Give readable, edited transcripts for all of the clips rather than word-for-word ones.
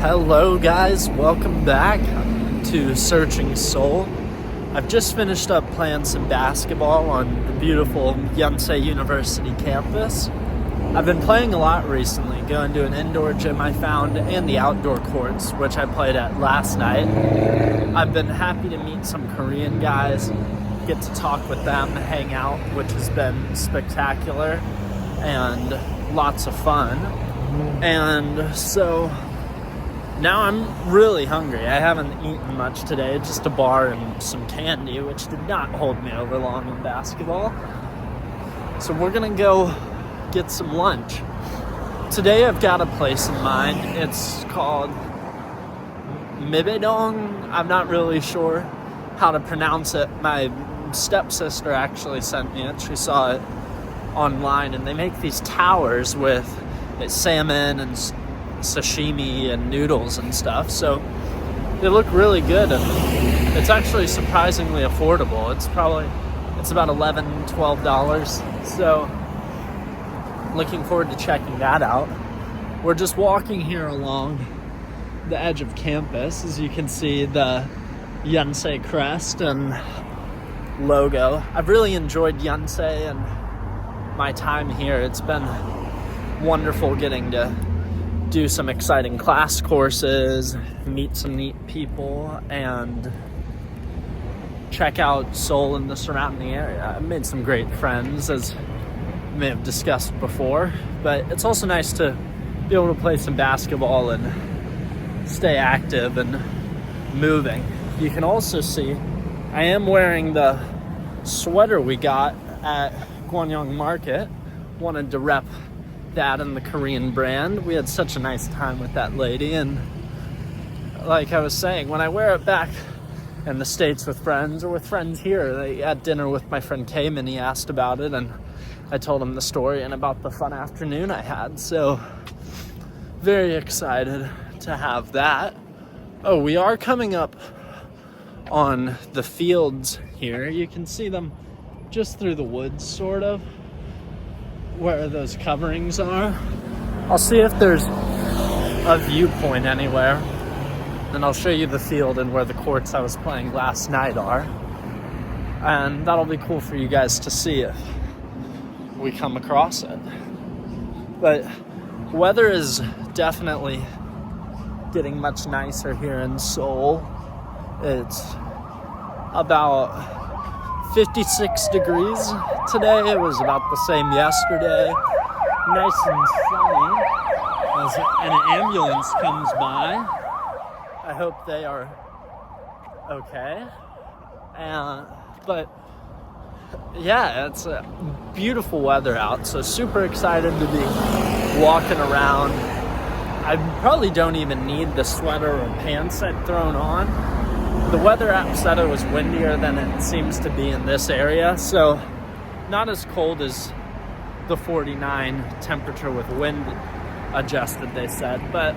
Hello guys, welcome back to Searching Seoul. I've just finished up playing some basketball on the beautiful Yonsei University campus. I've been playing a lot recently, going to an indoor gym I found and the outdoor courts, which I played at last night. I've been happy to meet some Korean guys, get to talk with them, hang out, which has been spectacular and lots of fun. And so now I'm really hungry. I haven't eaten much today, just a bar and some candy, which did not hold me over long in basketball. So we're gonna go get some lunch. Today I've got a place in mind. It's called Mibedong. I'm not really sure how to pronounce it. My stepsister actually sent me it. She saw it online, and they make these towers with salmon and sashimi and noodles and stuff, so they look really good, and it's actually surprisingly affordable. It's about $11-12, so looking forward to checking that out. We're just walking here along the edge of campus. As you can see, the Yonsei crest and logo. I've really enjoyed Yonsei and my time here. It's been wonderful getting to do some exciting class courses, meet some neat people, and check out Seoul and the surrounding area. I've made some great friends, as I may have discussed before, but it's also nice to be able to play some basketball and stay active and moving. You can also see I am wearing the sweater we got at Gwangyang Market. Wanted to rep that and the Korean brand. We had such a nice time with that lady, and like I was saying, when I wear it back in the States with friends or with friends here, they had dinner with my friend Cayman. He asked about it, and I told him the story and about the fun afternoon I had. So very excited to have that. Oh, we are coming up on the fields here. You can see them just through the woods, sort of, where those coverings are. I'll see if there's a viewpoint anywhere, and I'll show you the field and where the courts I was playing last night are, and that'll be cool for you guys to see if we come across it. But weather is definitely getting much nicer here in Seoul. It's about 56 degrees today. It was about the same yesterday. Nice and sunny as an ambulance comes by. I hope they are okay. But yeah, it's a beautiful weather out, so super excited to be walking around. I probably don't even need the sweater or pants I'd thrown on. The weather app said it was windier than it seems to be in this area, so not as cold as the 49 temperature with wind adjusted, they said, but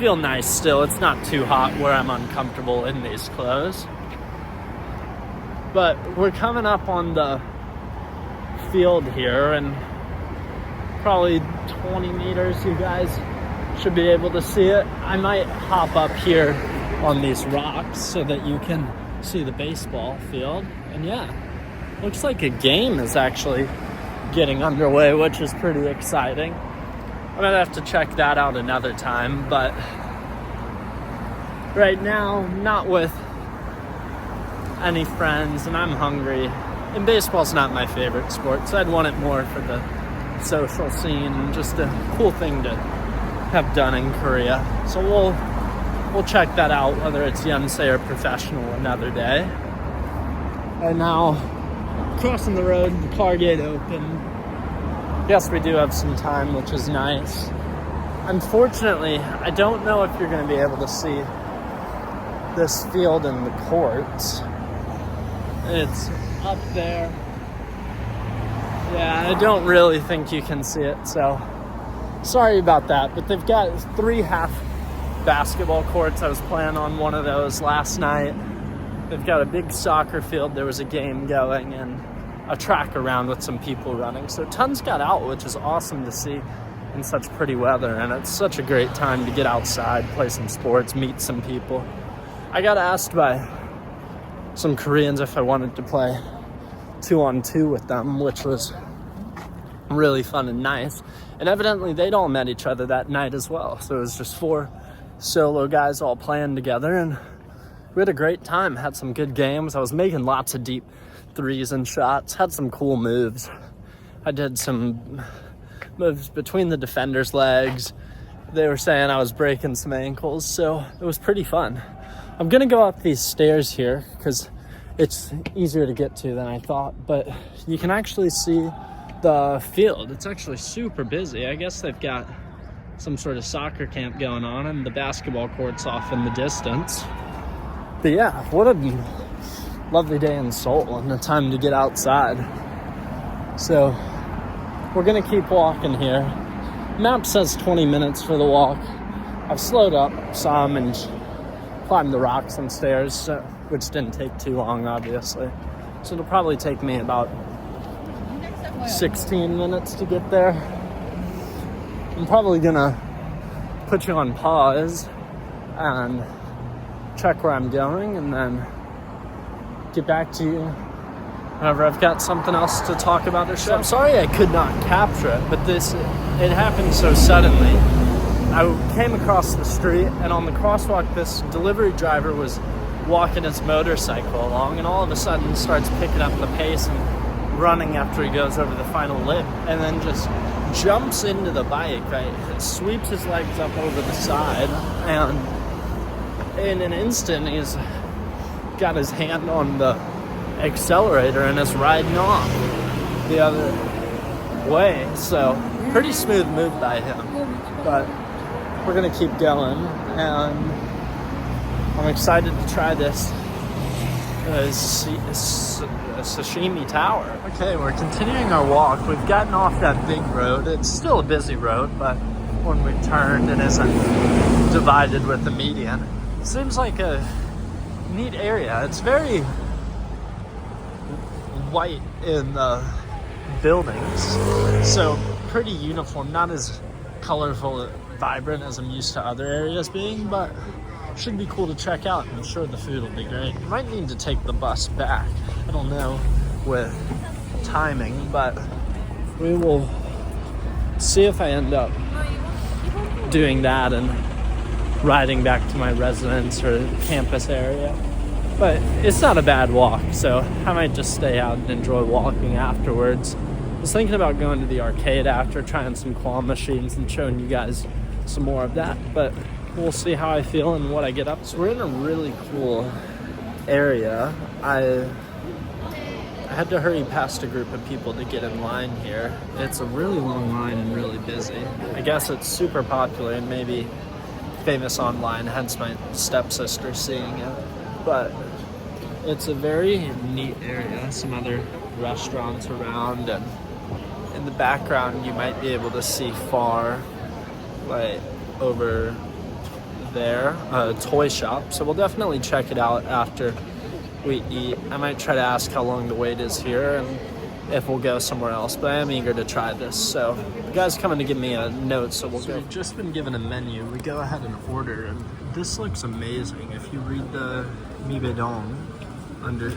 feel nice still. It's not too hot where I'm uncomfortable in these clothes. But we're coming up on the field here, and probably 20 meters, you guys should be able to see it. I might hop up here on these rocks so that you can see the baseball field. And yeah, looks like a game is actually getting underway, which is pretty exciting. I'm gonna have to check that out another time, but right now, not with any friends, and I'm hungry. And baseball's not my favorite sport, so I'd want it more for the social scene and just a cool thing to have done in Korea. So we'll check that out, whether it's Yonsei or professional, another day. And now, crossing the road, the car gate open. Yes, we do have some time, which is nice. Unfortunately, I don't know if you're going to be able to see this field in the courts. It's up there. Yeah, I don't really think you can see it, so sorry about that. But they've got 3 half basketball courts. I was playing on one of those last night. They've got a big soccer field. There was a game going, and a track around with some people running. So tons got out, which is awesome to see. in such pretty weather, and it's such a great time to get outside, play some sports, meet some people. I got asked by some Koreans if I wanted to play 2-on-2 with them, which was really fun and nice. And evidently they'd all met each other that night as well. So it was just 4 solo guys all playing together, and we had a great time, had some good games. I was making lots of deep threes and shots, had some cool moves. I did some moves between the defenders' legs. They were saying I was breaking some ankles, so it was pretty fun. I'm gonna go up these stairs here because it's easier to get to than I thought, but you can actually see the field. It's actually super busy. I guess they've got some sort of soccer camp going on, and the basketball court's off in the distance. But yeah, what a lovely day in Seoul and a time to get outside. So we're gonna keep walking here. Map says 20 minutes for the walk. I've slowed up some and climbed the rocks and stairs, which didn't take too long, obviously. So it'll probably take me about 16 minutes to get there. I'm probably gonna put you on pause and check where I'm going, and then get back to you whenever I've got something else to talk about or show. I'm sorry I could not capture it, but it happened so suddenly. I came across the street, and on the crosswalk, this delivery driver was walking his motorcycle along, and all of a sudden starts picking up the pace and running after he goes over the final lip, and then just jumps into the bike, right? Sweeps his legs up over the side, and in an instant, he's got his hand on the accelerator and is riding off the other way. So, pretty smooth move by him. But we're gonna keep going, and I'm excited to try this sashimi tower. Okay, we're continuing our walk. We've gotten off that big road. It's still a busy road, but when we turned, it isn't divided with the median. Seems like a neat area. It's very white in the buildings, so pretty uniform, not as colorful, vibrant as I'm used to other areas being, but should be cool to check out. I'm sure the food will be great. Might need to take the bus back. I don't know with timing, but we will see if I end up doing that and riding back to my residence or campus area. But it's not a bad walk, so I might just stay out and enjoy walking afterwards. I was thinking about going to the arcade after, trying some claw machines and showing you guys some more of that, but we'll see how I feel and what I get up to. So we're in a really cool area. I had to hurry past a group of people to get in line here. It's a really long line and really busy. I guess it's super popular and maybe famous online, hence my stepsister seeing it. But it's a very neat area. Some other restaurants around, and in the background you might be able to see far, like over there, a toy shop. So we'll definitely check it out after we eat. I might try to ask how long the wait is here and if we'll go somewhere else, but I am eager to try this. So the guy's coming to give me a note, so we'll go. We've just been given a menu. We go ahead and order, and this looks amazing. If you read the mibedong under,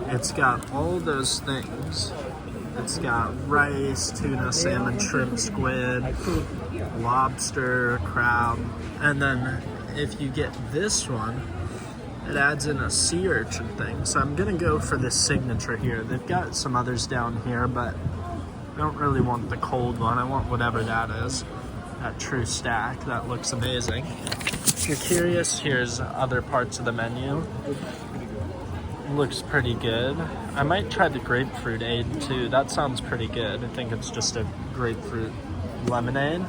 it's got all those things. It's got rice, tuna, salmon, shrimp, squid, lobster, crab, and then if you get this one, it adds in a sea urchin thing. So I'm gonna go for this signature here. They've got some others down here, but I don't really want the cold one. I want whatever that is. That true stack, that looks amazing. If you're curious, here's other parts of the menu. Looks pretty good. I might try the grapefruit aid too. That sounds pretty good. I think it's just a grapefruit lemonade.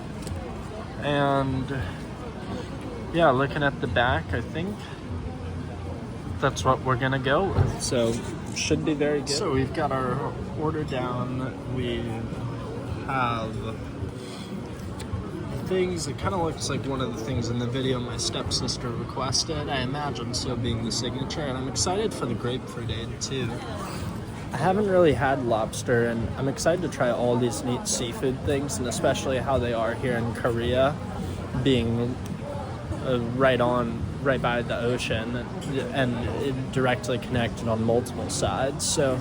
And yeah, looking at the back, I think that's what we're gonna go with. So should be very good. So we've got our order down. We have things. It kind of looks like one of the things in the video my stepsister requested. I imagine so, being the signature, and I'm excited for the grapefruit aid too. I haven't really had lobster, and I'm excited to try all these neat seafood things, and especially how they are here in Korea, being right by the ocean and directly connected on multiple sides. So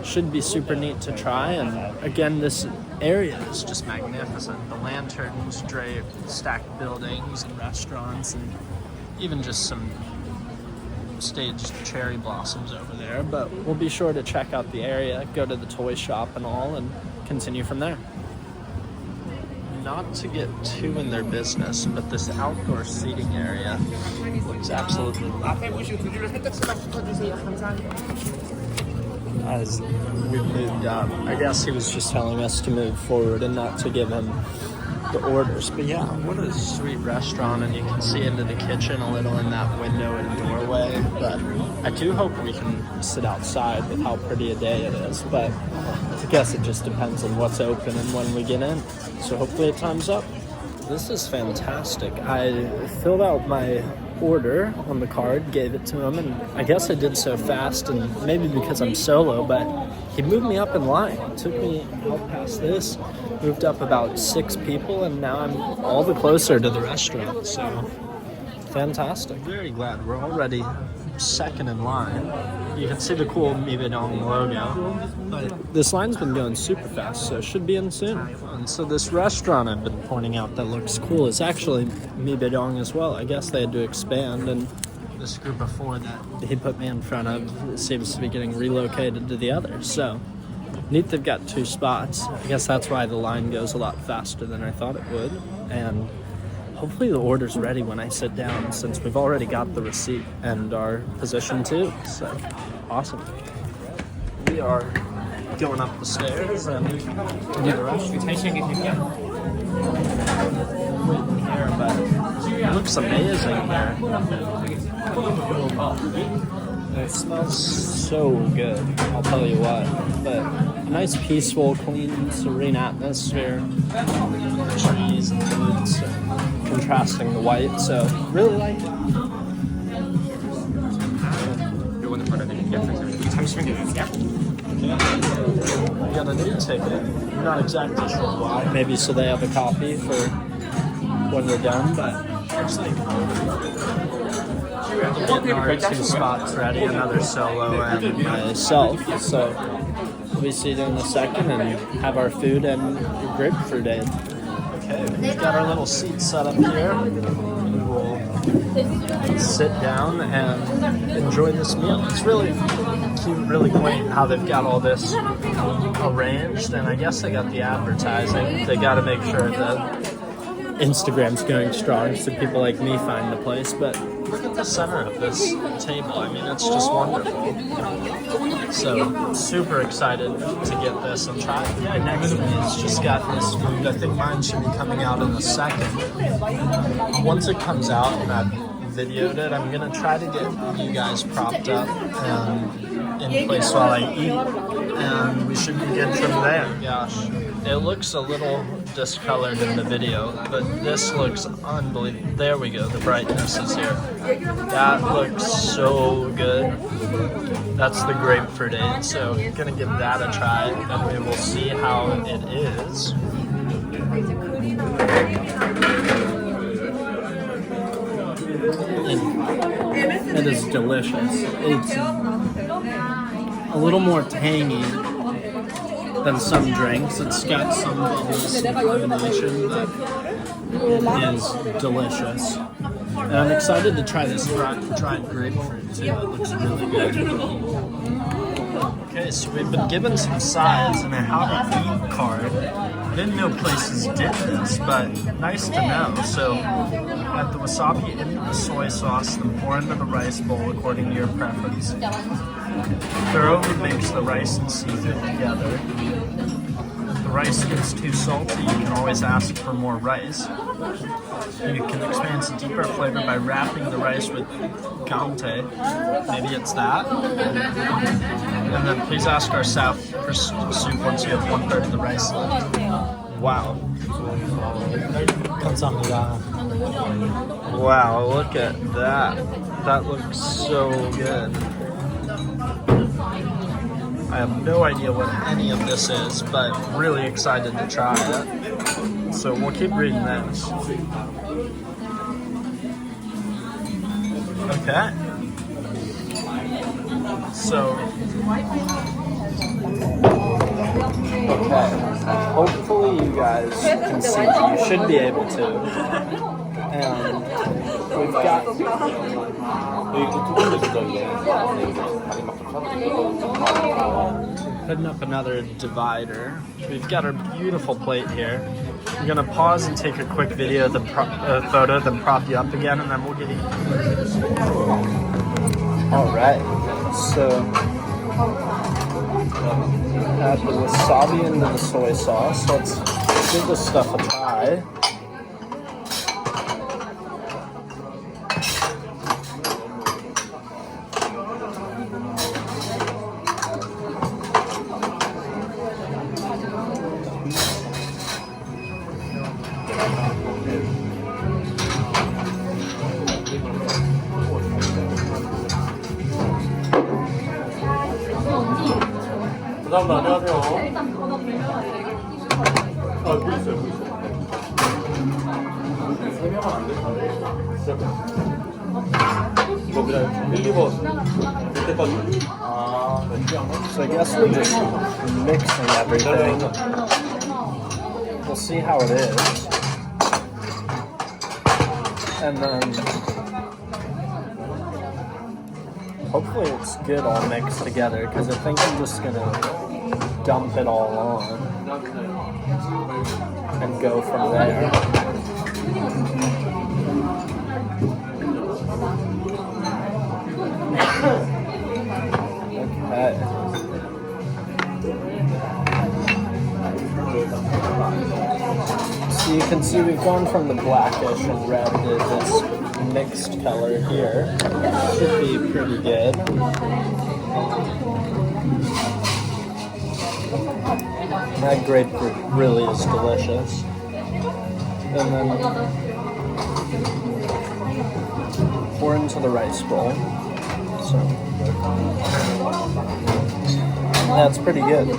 should be super neat to try. And again, this area is just magnificent. The lanterns draped, stacked buildings and restaurants, and even just some staged cherry blossoms over there. But we'll be sure to check out the area, go to the toy shop and all, and continue from there. Not to get too in their business, but this outdoor seating area looks absolutely lovely. As we moved up, I guess he was just telling us to move forward and not to give him the orders. But yeah, what a sweet restaurant, and you can see into the kitchen a little in that window and doorway. But I do hope we can sit outside with how pretty a day it is. But I guess it just depends on what's open and when we get in. So hopefully it time's up. This is fantastic. I filled out my order on the card, gave it to him, and I guess I did so fast, and maybe because I'm solo, but he moved me up in line. It took me out past this, moved up about 6 people, and now I'm all the closer to the restaurant. So fantastic. Very glad we're already second in line. You can see the cool Mibedong logo, but this line's been going super fast, so it should be in soon. And so this restaurant I've been pointing out that looks cool is actually Mibedong as well. I guess they had to expand, and this group of 4 that he put me in front of seems to be getting relocated to the other. So neat, they've got 2 spots. I guess that's why the line goes a lot faster than I thought it would. And hopefully the order's ready when I sit down, since we've already got the receipt and our position too. So awesome. We are going up the stairs and do the rest. Waiting here, but it looks amazing here. It smells so good, I'll tell you what. But a nice, peaceful, clean, serene atmosphere. The trees and the woods contrasting the white, so really like it. I got a new ticket. I'm not exactly sure why. Maybe so they have a copy for when we're done, but looks like getting our 2 spots ready, another solo and myself. So we'll be seated in a second and have our food and grapefruit aid. Okay, we've got our little seats set up here. We'll sit down and enjoy this meal. It's really cute, really quaint how they've got all this arranged, and I guess they got the advertising. They got to make sure that Instagram's going strong so people like me find the place. But look at the center of this table. I mean, it's just wonderful. So super excited to get this and try it. The guy next to me has just got this food. I think mine should be coming out in a second. Once it comes out and I've videoed it, I'm gonna try to get you guys propped up and in place while I eat, and we should begin from there. Gosh, it looks a little discolored in the video, but this looks unbelievable. There we go, the brightness is here. That looks so good. That's the grapefruit aid, so I'm gonna give that a try, and we will see how it is. It is delicious. It's a little more tangy than some drinks. It's got some bubbles and carbonation, but it is delicious. And I'm excited to try this dried grapefruit too. It looks really good. Okay, so we've been given some sides and a how to eat card. I didn't know places did this, but nice to know. So add the wasabi into the soy sauce, then pour into the rice bowl according to your preference. Thoroughly mix the rice and seafood together. If the rice gets too salty, you can always ask for more rice. You can experience a deeper flavor by wrapping the rice with gamtae. Maybe it's that. And then please ask our staff for soup once you have 1/3 of the rice left. Wow. 감사합니다. Wow, look at that. That looks so good. I have no idea what any of this is, but really excited to try it. So we'll keep reading this. Okay. So, okay. Hopefully you guys can see. You should be able to. And we've got putting up another divider. We've got our beautiful plate here. I'm gonna pause and take a quick video, photo, then prop you up again, and then we'll get eating. All right, so add the wasabi into the soy sauce. Let's give this stuff a try. 안녕하세요. 물 있어요. 세 명은 안 돼. 이거 그냥 1, 2번 될 때까지. So I guess we're just mixing everything. We'll see how it is. And then hopefully it's good all mixed together, because I think I'm just gonna dump it all on and go from there. Okay. So you can see we've gone from the blackish and red to this mixed color here. Should be pretty good. That grapefruit really is delicious. And then pour into the rice bowl. So that's pretty good.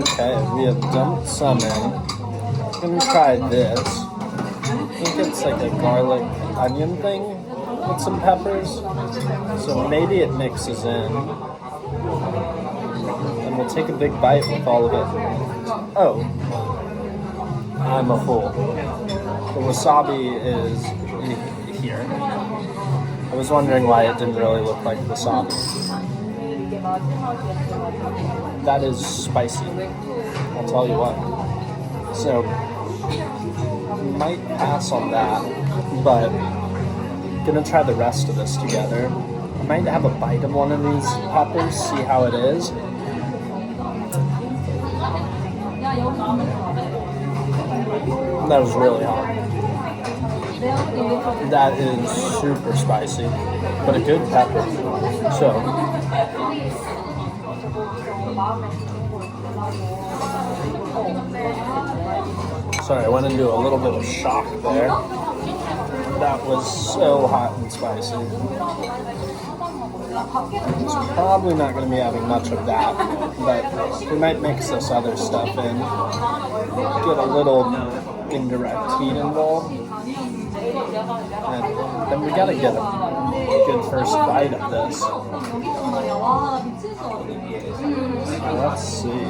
Okay, we have dumped some in. I'm gonna try this. I think it's like a garlic onion thing with some peppers. So maybe it mixes in. And we'll take a big bite with all of it. Oh, I'm a fool. The wasabi is here. I was wondering why it didn't really look like wasabi. That is spicy, I'll tell you what. So, might pass on that, but gonna try the rest of this together. I might have a bite of one of these peppers, see how it is. That was really hot. That is super spicy, but a good pepper. So, sorry, I went into a little bit of shock there. That was so hot and spicy. It's probably not going to be having much of that, but we might mix this other stuff in. Get a little indirect heat involved. And then we got to get a good first bite of this. Let's see.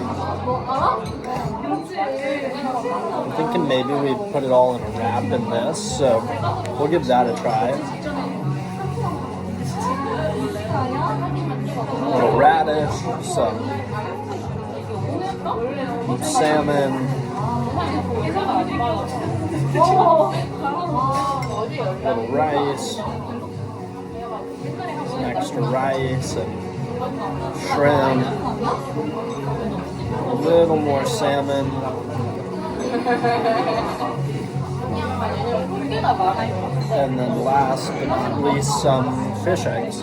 I'm thinking maybe we put it all in a wrap in this, so we'll give that a try. A little radish, some salmon, little rice, some extra rice, and shrimp, a little more salmon, and then last but not least some fish eggs.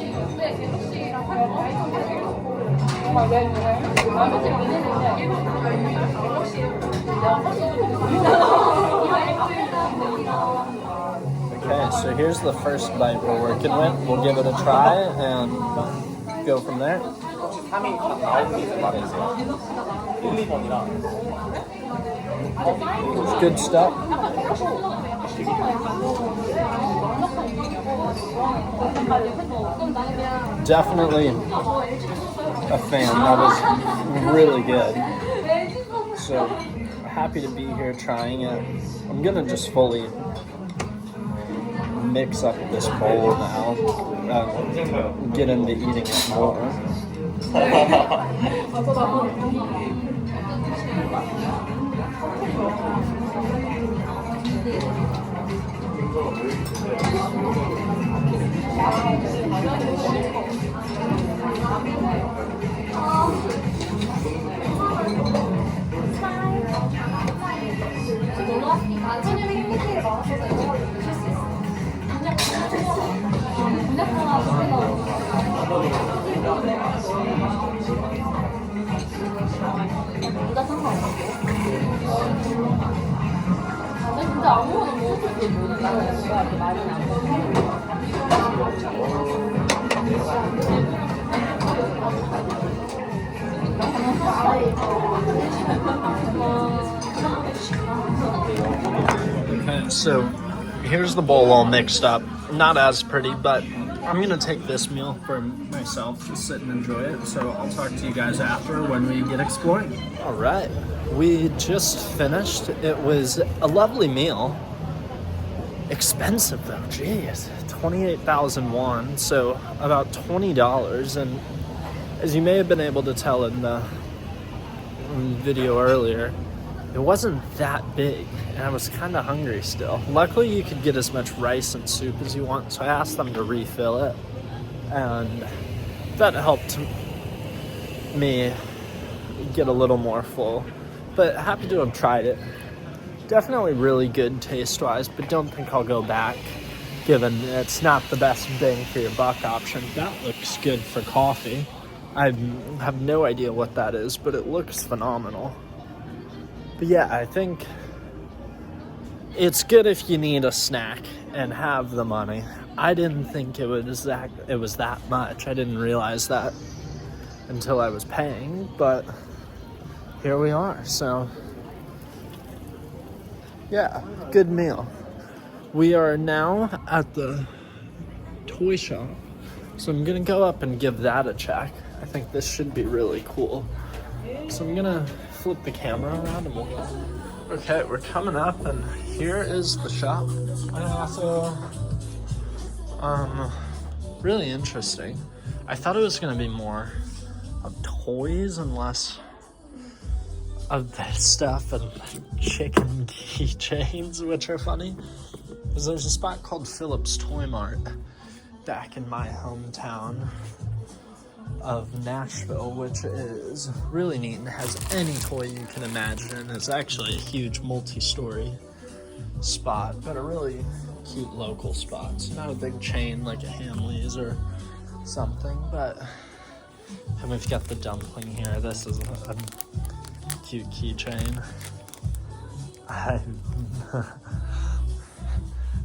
Okay, so here's the first bite we're working with. We'll give it a try and go from there. 3이 딱 나오는 게 이제 말해주세요. 1, 2번이랑 It's good stuff. Definitely a fan. That was really good. So happy to be here trying it. I'm gonna just fully mix up this bowl now and get into eating it more. Okay, so here's the bowl all mixed up. Not as pretty, but I'm gonna take this meal for myself, just sit and enjoy it. So I'll talk to you guys after when we get exploring. All right, we just finished. It was a lovely meal. Expensive though, geez, 28,000 won, so about $20. And as you may have been able to tell in the video earlier, it wasn't that big, and I was kind of hungry still. Luckily, you could get as much rice and soup as you want, so I asked them to refill it, and that helped me get a little more full. But happy to have tried it. Definitely really good taste-wise, but don't think I'll go back, given it's not the best bang for your buck option. That looks good for coffee. I have no idea what that is, but it looks phenomenal. But yeah, I think it's good if you need a snack and have the money. I didn't think it was that much. I didn't realize that until I was paying, but here we are. So yeah, good meal. We are now at the toy shop, so I'm gonna go up and give that a check. I think this should be really cool. So I'm gonna flip the camera around and we'll go. Okay, we're coming up and here is the shop. And also, really interesting. I thought it was gonna be more of toys and less of this stuff and chicken keychains, which are funny. Because there's a spot called Phillips Toy Mart back in my hometown of Nashville, which is really neat and has any toy you can imagine. It's actually a huge multi-story spot, but a really cute local spot. So not a big chain like a Hamleys or something, but and we've got the dumpling here. This is a cute keychain. I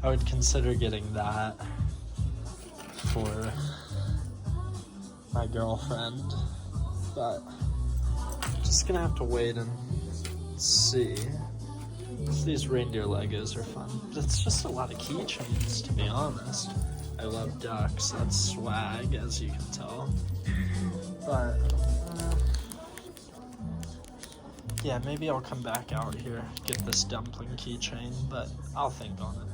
would consider getting that for my girlfriend, but just gonna have to wait and see. These reindeer Legos are fun, but it's just a lot of keychains, to be honest. I love ducks, that's swag, as you can tell. But yeah, maybe I'll come back out here, get this dumpling keychain, but I'll think on it.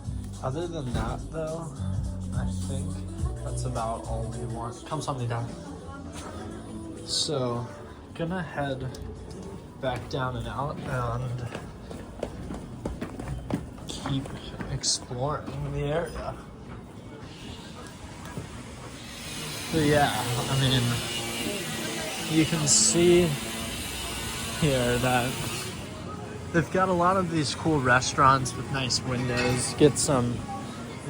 Other than that though, I think that's about all we want. Come something down. So, gonna head back down and out and keep exploring the area. So yeah, I mean, you can see here that they've got a lot of these cool restaurants with nice windows, get some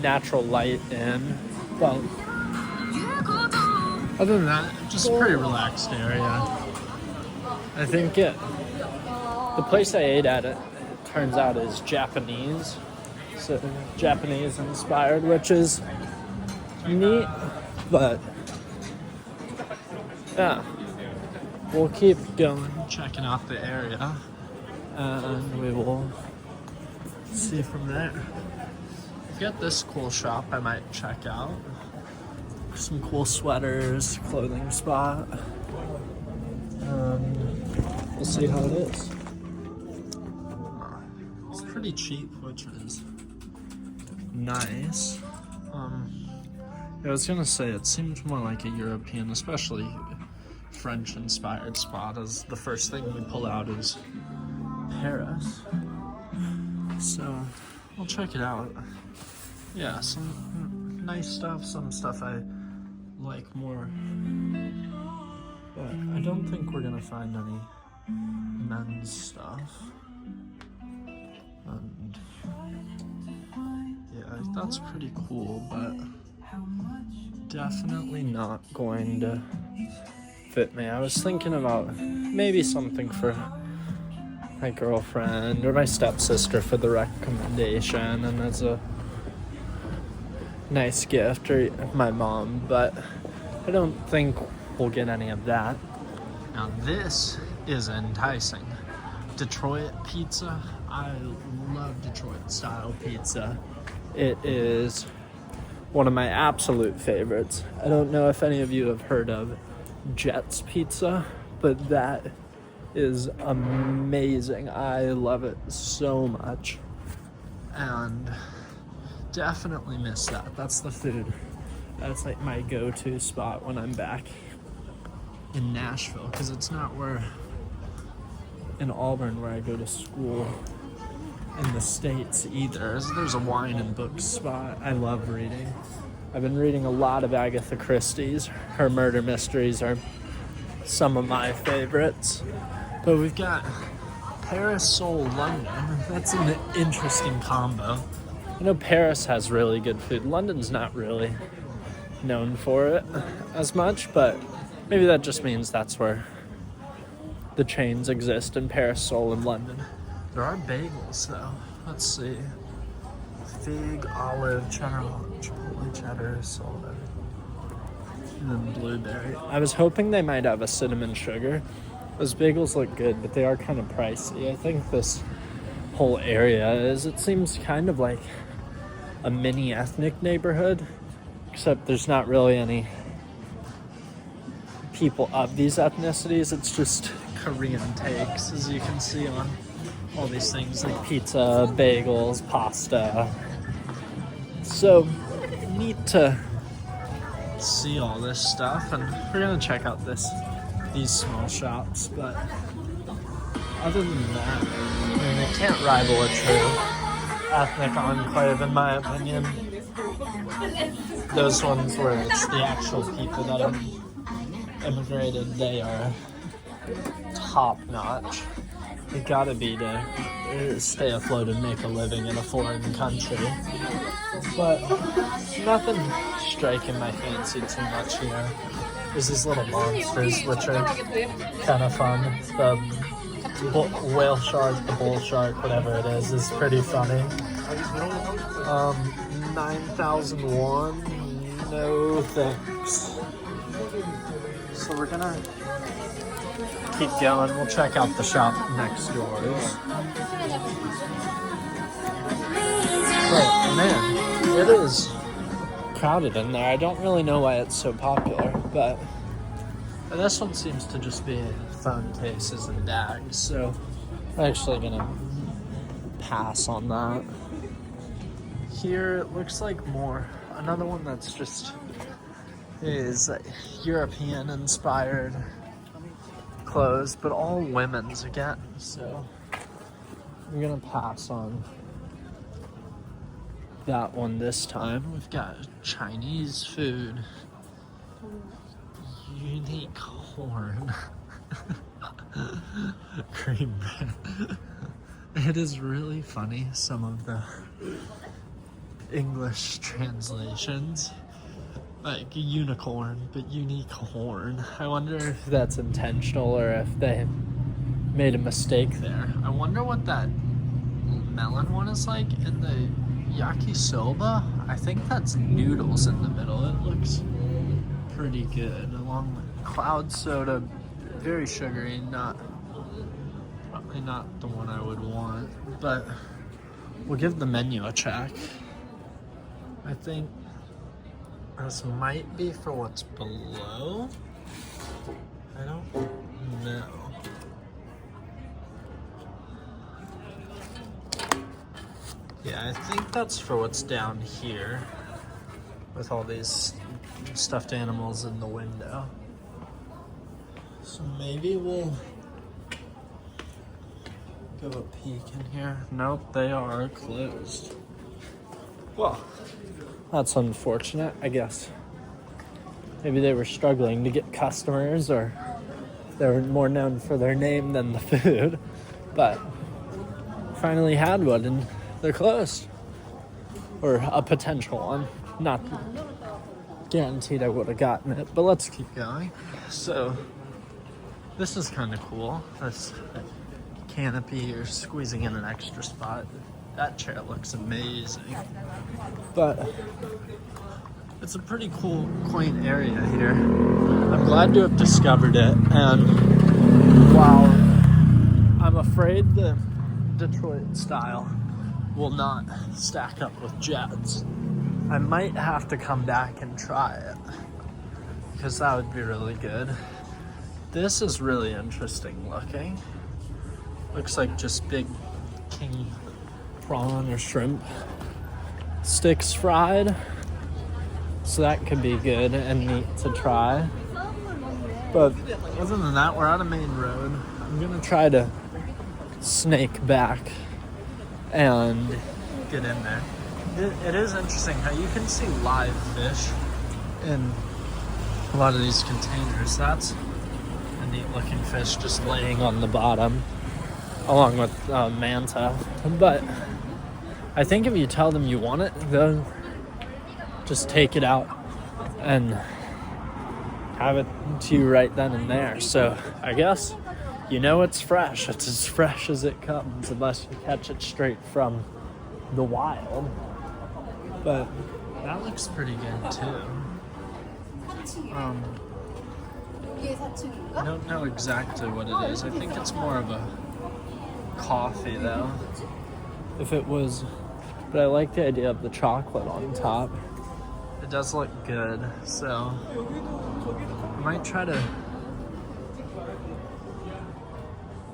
natural light in, but Other than that, just a pretty relaxed area. I think the place I ate at, it turns out, is Japanese. So Japanese inspired, which is neat, but yeah, we'll keep going, checking out the area, and we will see from there. Get this cool shop I might check out. Some cool sweaters, clothing spot. We'll see how it is. It's pretty cheap, which is nice. I was gonna say, it seems more like a European, especially French-inspired spot, as the first thing we pull out is Paris. So, we'll check it out. Yeah, some nice stuff, some stuff I like more. But I don't think we're gonna find any men's stuff. And yeah, that's pretty cool, but definitely not going to fit me. I was thinking about maybe something for my girlfriend or my stepsister for the recommendation and as a nice gift, or my mom, but I don't think we'll get any of that. Now this is enticing. Detroit pizza. I love Detroit style pizza. It is one of my absolute favorites. I don't know if any of you have heard of Jet's Pizza, but that is amazing. I love it so much. And definitely miss that. That's the food. That's like my go-to spot when I'm back in Nashville, because it's not in Auburn where I go to school in the States either. There's a wine and book spot. I love reading. I've been reading a lot of Agatha Christie's. Her murder mysteries are some of my favorites. But we've got Paris, Seoul, London. That's an interesting combo. I know Paris has really good food. London's not really known for it as much, but maybe that just means that's where the chains exist, in Paris, Seoul, and London. There are bagels, though. Let's see. Fig, olive, chipotle cheddar, soda, and then blueberry. I was hoping they might have a cinnamon sugar. Those bagels look good, but they are kind of pricey. I think this whole area it seems kind of like a mini ethnic neighborhood, except there's not really any people of these ethnicities. It's just Korean takes, as you can see on all these things like pizza, bagels, pasta. So neat to see all this stuff, and we're gonna check out these small shops, but other than that, I mean, it can't rival a true ethnic enclave in my opinion. Those ones where it's the actual people that have immigrated, they are top notch. You gotta be to stay afloat and make a living in a foreign country. But nothing striking my fancy too much here. There's these little monsters which are kind of fun. The whale shark, the bull shark, whatever it is pretty funny. 9,001, no thanks. So we're gonna keep going. We'll check out the shop next doors. But man, it is crowded in there. I don't really know why it's so popular, but this one seems to just be phone cases and bags, so I'm actually gonna pass on that. Here it looks like another one that's just is European inspired clothes, but all women's again, so I'm gonna pass on that one this time. We've got Chinese food, unique corn, cream bread. It is really funny, some of the English translations. like a unicorn, but unique horn. I wonder if that's intentional or if they made a mistake there. I wonder what that melon one is like in the yakisoba. I think that's noodles in the middle. It looks pretty good, along with cloud soda, very sugary, probably not the one I would want, but we'll give the menu a check. I think this might be for what's below. I don't know. Yeah, I think that's for what's down here with all these stuffed animals in the window. So maybe we'll go a peek in here. Nope, they are closed. Well, that's unfortunate, I guess. Maybe they were struggling to get customers, or they were more known for their name than the food. But finally had one and they're closed. Or a potential one. Not guaranteed I would have gotten it, but let's keep going. So this is kind of cool. This canopy, you're squeezing in an extra spot. That chair looks amazing. But it's a pretty cool, quaint area here. I'm glad to have discovered it. And while I'm afraid the Detroit style will not stack up with Jed's, I might have to come back and try it, because that would be really good. This is really interesting looking. Looks like just big king prawn or shrimp sticks fried. So that could be good and neat to try. But other than that, we're on a main road. I'm gonna try to snake back and get in there. It is interesting how you can see live fish in a lot of these containers. That's a neat looking fish just laying on the bottom along with manta. But I think if you tell them you want it, they'll just take it out and have it to you right then and there. So I guess you know it's fresh. It's as fresh as it comes, unless you catch it straight from the wild. But that looks pretty good too. I don't know exactly what it is. I think it's more of a coffee though. If it was, but I like the idea of the chocolate on top. It does look good, so I might try to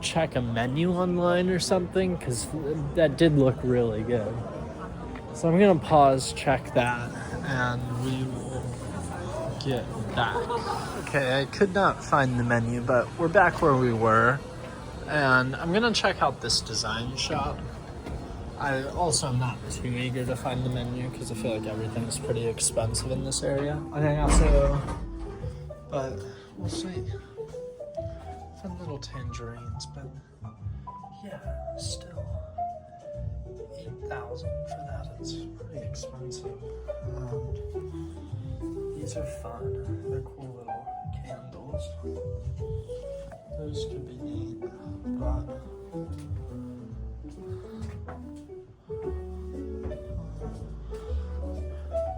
check a menu online or something, because that did look really good. So I'm gonna pause, check that, and we will get back. Okay, I could not find the menu, but we're back where we were, and I'm gonna check out this design shop. I also am not too eager to find the menu because I feel like everything's pretty expensive in this area. I think also, but we'll see. Fun little tangerines, but yeah, still 8,000 for that. It's pretty expensive. These are fun. They're cool little candles. Those could be neat, but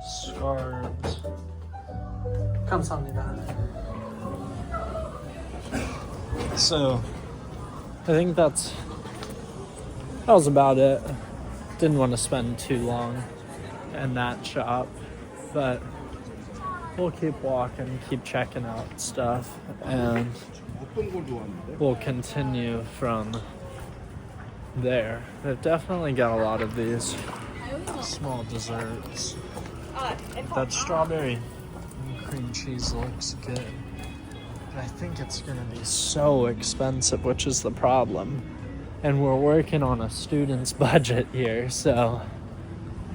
scarves. 감사합니다. So I think that was about it. Didn't want to spend too long in that shop, but we'll keep walking, keep checking out stuff, and we'll continue from there. They've definitely got a lot of these small desserts. That strawberry and cream cheese looks good. But I think it's gonna be so expensive, which is the problem. And we're working on a student's budget here, so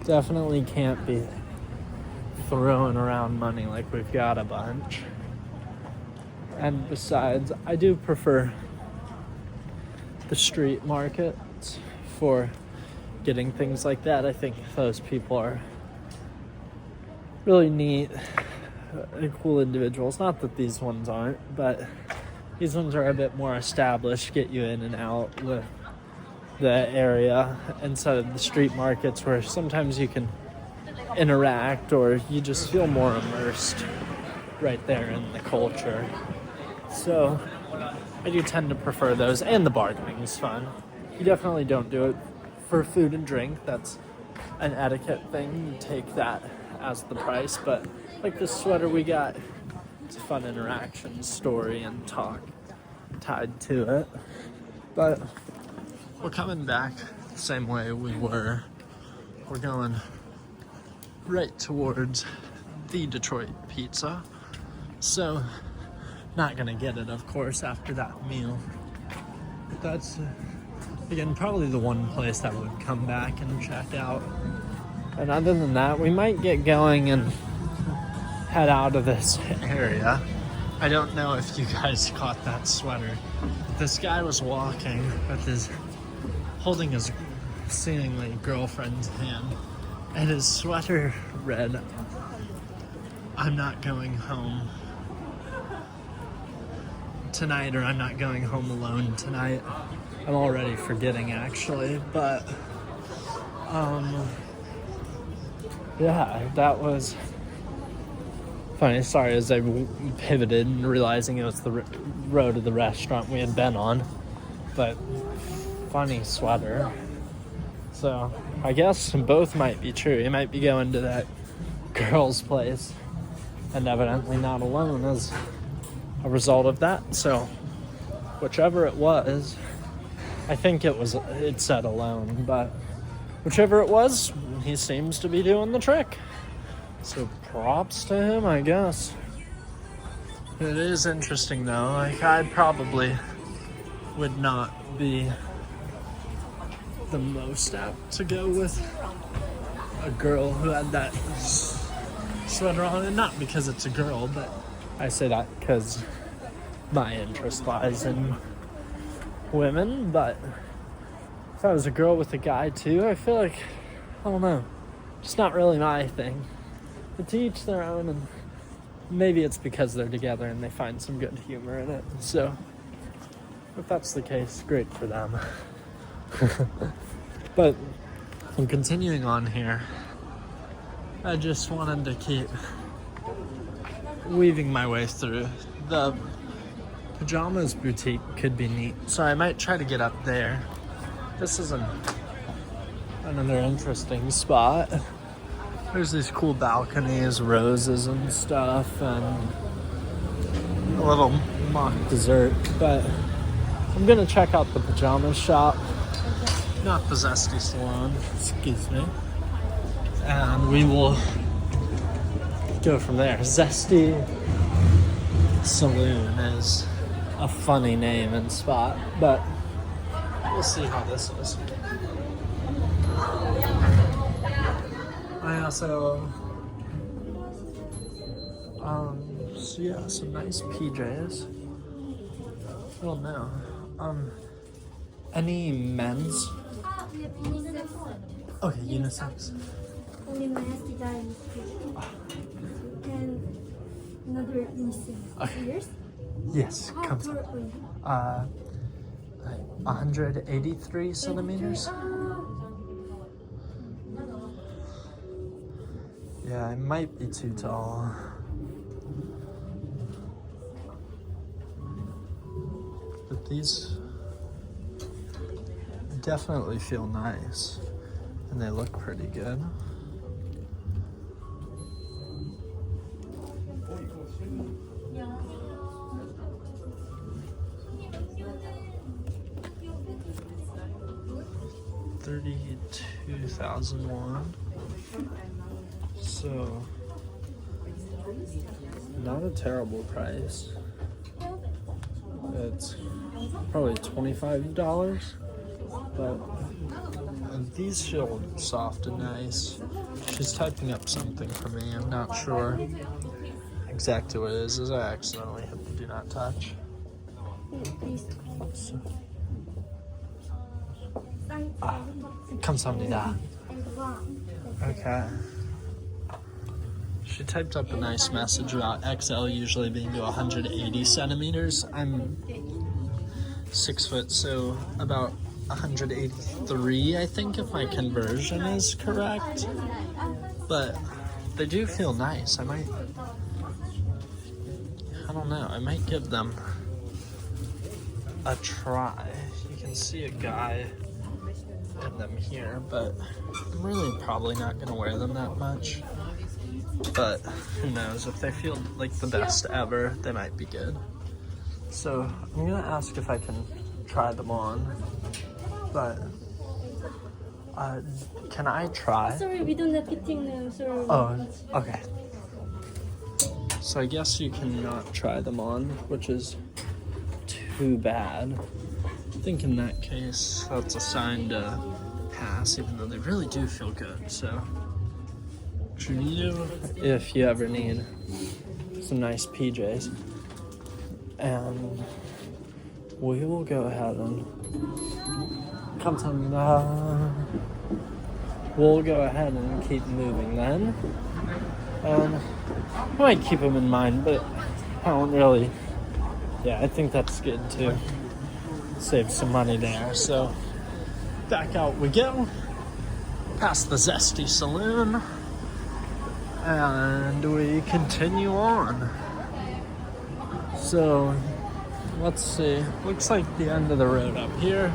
definitely can't be throwing around money like we've got a bunch. And besides, I do prefer the street markets for getting things like that. I think those people are really neat cool individuals. Not that these ones aren't, but these ones are a bit more established, get you in and out with the area instead of the street markets where sometimes you can interact or you just feel more immersed right there in the culture. So I do tend to prefer those, and the bargaining is fun. You definitely don't do it for food and drink. That's an etiquette thing. You take that as the price, but like this sweater we got, it's a fun interaction, story, and talk tied to it. But we're coming back the same way we were. We're going right towards the Detroit Pizza. So, not gonna get it, of course, after that meal. But that's, again, probably the one place that would come back and check out. And other than that, we might get going and head out of this area. I don't know if you guys caught that sweater. This guy was walking with holding his seemingly girlfriend's hand, and his sweater read, "I'm not going home tonight," or "I'm not going home alone tonight." I'm already forgetting, actually, but yeah, that was funny. Sorry, as I pivoted and realizing it was the road to the restaurant we had been on, but funny sweater. So I guess both might be true. He might be going to that girl's place and evidently not alone as a result of that. So whichever it was, I think it said alone, but whichever it was, he seems to be doing the trick. So props to him, I guess. It is interesting though. Like, I probably would not be the most apt to go with a girl who had that sweater on, and not because it's a girl, but I say that because my interest lies in women. But if I was a girl with a guy too, I feel like, I don't know, just not really my thing. But to each their own, and maybe it's because they're together and they find some good humor in it. So if that's the case, great for them. But I'm continuing on here. I just wanted to keep weaving my way through. The pajamas boutique could be neat, so I might try to get up there. This is another interesting spot. There's these cool balconies, roses and stuff, and a little mock dessert. But I'm gonna check out the pajama shop, not the Zesty Salon, excuse me. And we will go from there. Zesty Saloon is a funny name and spot, but we'll see how this is. I also, so yeah, some nice PJs. I don't know. Any men's? We have unisex. Okay, unisex. Only my design. And another unisex. Okay. Yours? Yes, How come. tall are you? 183 centimeters. Yeah, I might be too tall. But these definitely feel nice, and they look pretty good. $32,001. So, not a terrible price. It's probably $25, but these feel soft and nice. She's typing up something for me. I'm not sure exactly what it is, as I accidentally hit the do not touch. So, 감사합니다. Okay. She typed up a nice message about XL usually being to 180 centimeters. I'm 6 foot, so about 183, I think, if my conversion is correct. But they do feel nice. I don't know, I might give them a try. You can see a guy in them here, but I'm really probably not gonna wear them that much. But who knows, if they feel like the best ever, they might be good. So I'm gonna ask if I can try them on, but can I try? Sorry, we don't have fitting now. Sorry. Oh, okay. So I guess you cannot try them on, which is too bad. I think in that case, that's a sign to pass, even though they really do feel good. So, if you ever need some nice PJs, and we will go ahead and we'll go ahead and keep moving then. I might keep them in mind, but I don't really. Yeah, I think that's good too. Save some money there. So back out we go, past the Zesty Saloon, and we continue on. So let's see. Looks like the end of the road up here.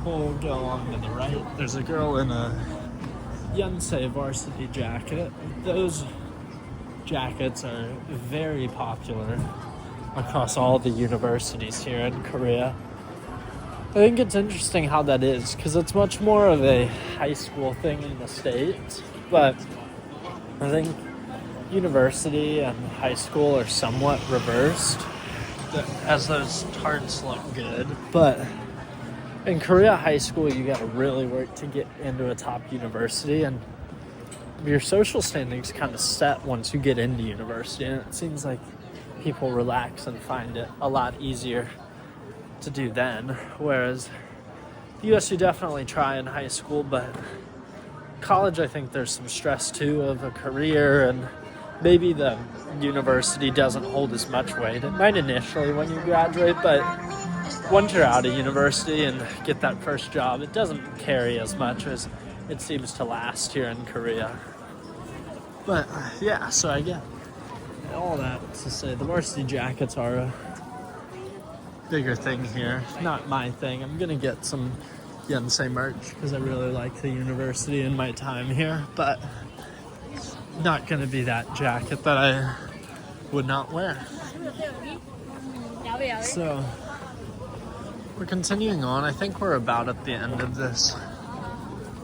We'll go on to the right. There's a girl in a Yonsei varsity jacket. Those jackets are very popular across all the universities here in Korea. I think it's interesting how that is, because it's much more of a high school thing in the States, but I think university and high school are somewhat reversed, as those tarts look good. But in Korea, high school, you gotta really work to get into a top university, and your social standing's kind of set once you get into university, and it seems like people relax and find it a lot easier to do then. Whereas the US, you definitely try in high school, but college, I think there's some stress too of a career, and maybe the university doesn't hold as much weight. It might initially when you graduate, but once you're out of university and get that first job, it doesn't carry as much as it seems to last here in Korea. But yeah, so I get all that to say the varsity jackets are a bigger thing here. Not my thing. I'm gonna get some Yonsei merch because I really like the university and my time here, but not gonna be that jacket that I would not wear. So we're continuing on. I think we're about at the end of this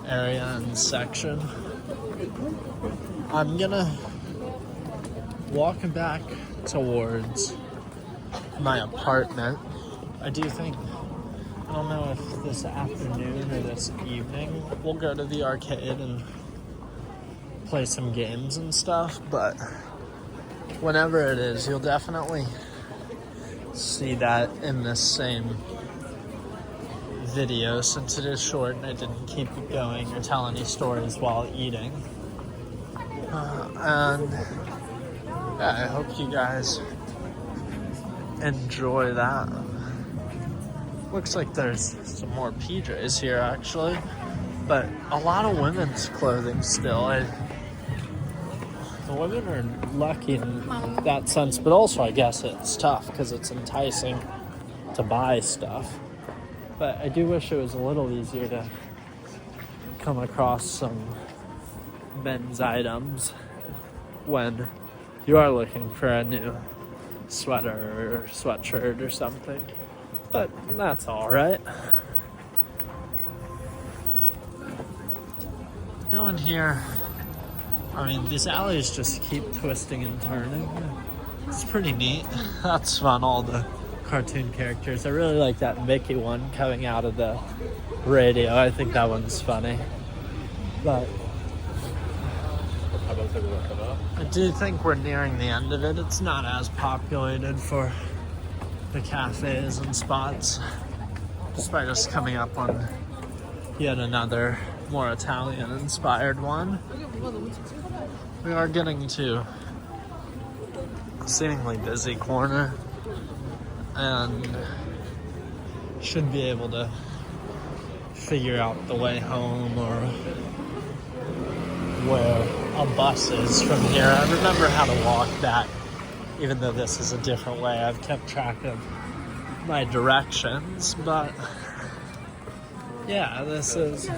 area and section. I'm gonna walk back towards my apartment. I do think, I don't know if this afternoon or this evening, we'll go to the arcade and play some games and stuff, but whenever it is, you'll definitely see that in this same video, since it is short and I didn't keep it going or tell any stories while eating. And yeah, I hope you guys enjoy that. Looks like there's some more PJs here actually, but a lot of women's clothing still. The women are lucky in that sense, but also I guess it's tough because it's enticing to buy stuff. But I do wish it was a little easier to come across some men's items when you are looking for a new sweater or sweatshirt or something. But that's all right. Going here, I mean, these alleys just keep twisting and turning. It's pretty neat. That's fun, all the cartoon characters. I really like that Mickey one coming out of the radio. I think that one's funny. But I do think we're nearing the end of it. It's not as populated for the cafes and spots, despite us coming up on yet another more Italian-inspired one. We are getting to a seemingly busy corner and should be able to figure out the way home or where a bus is from here. I remember how to walk back, even though this is a different way. I've kept track of my directions, but yeah, this is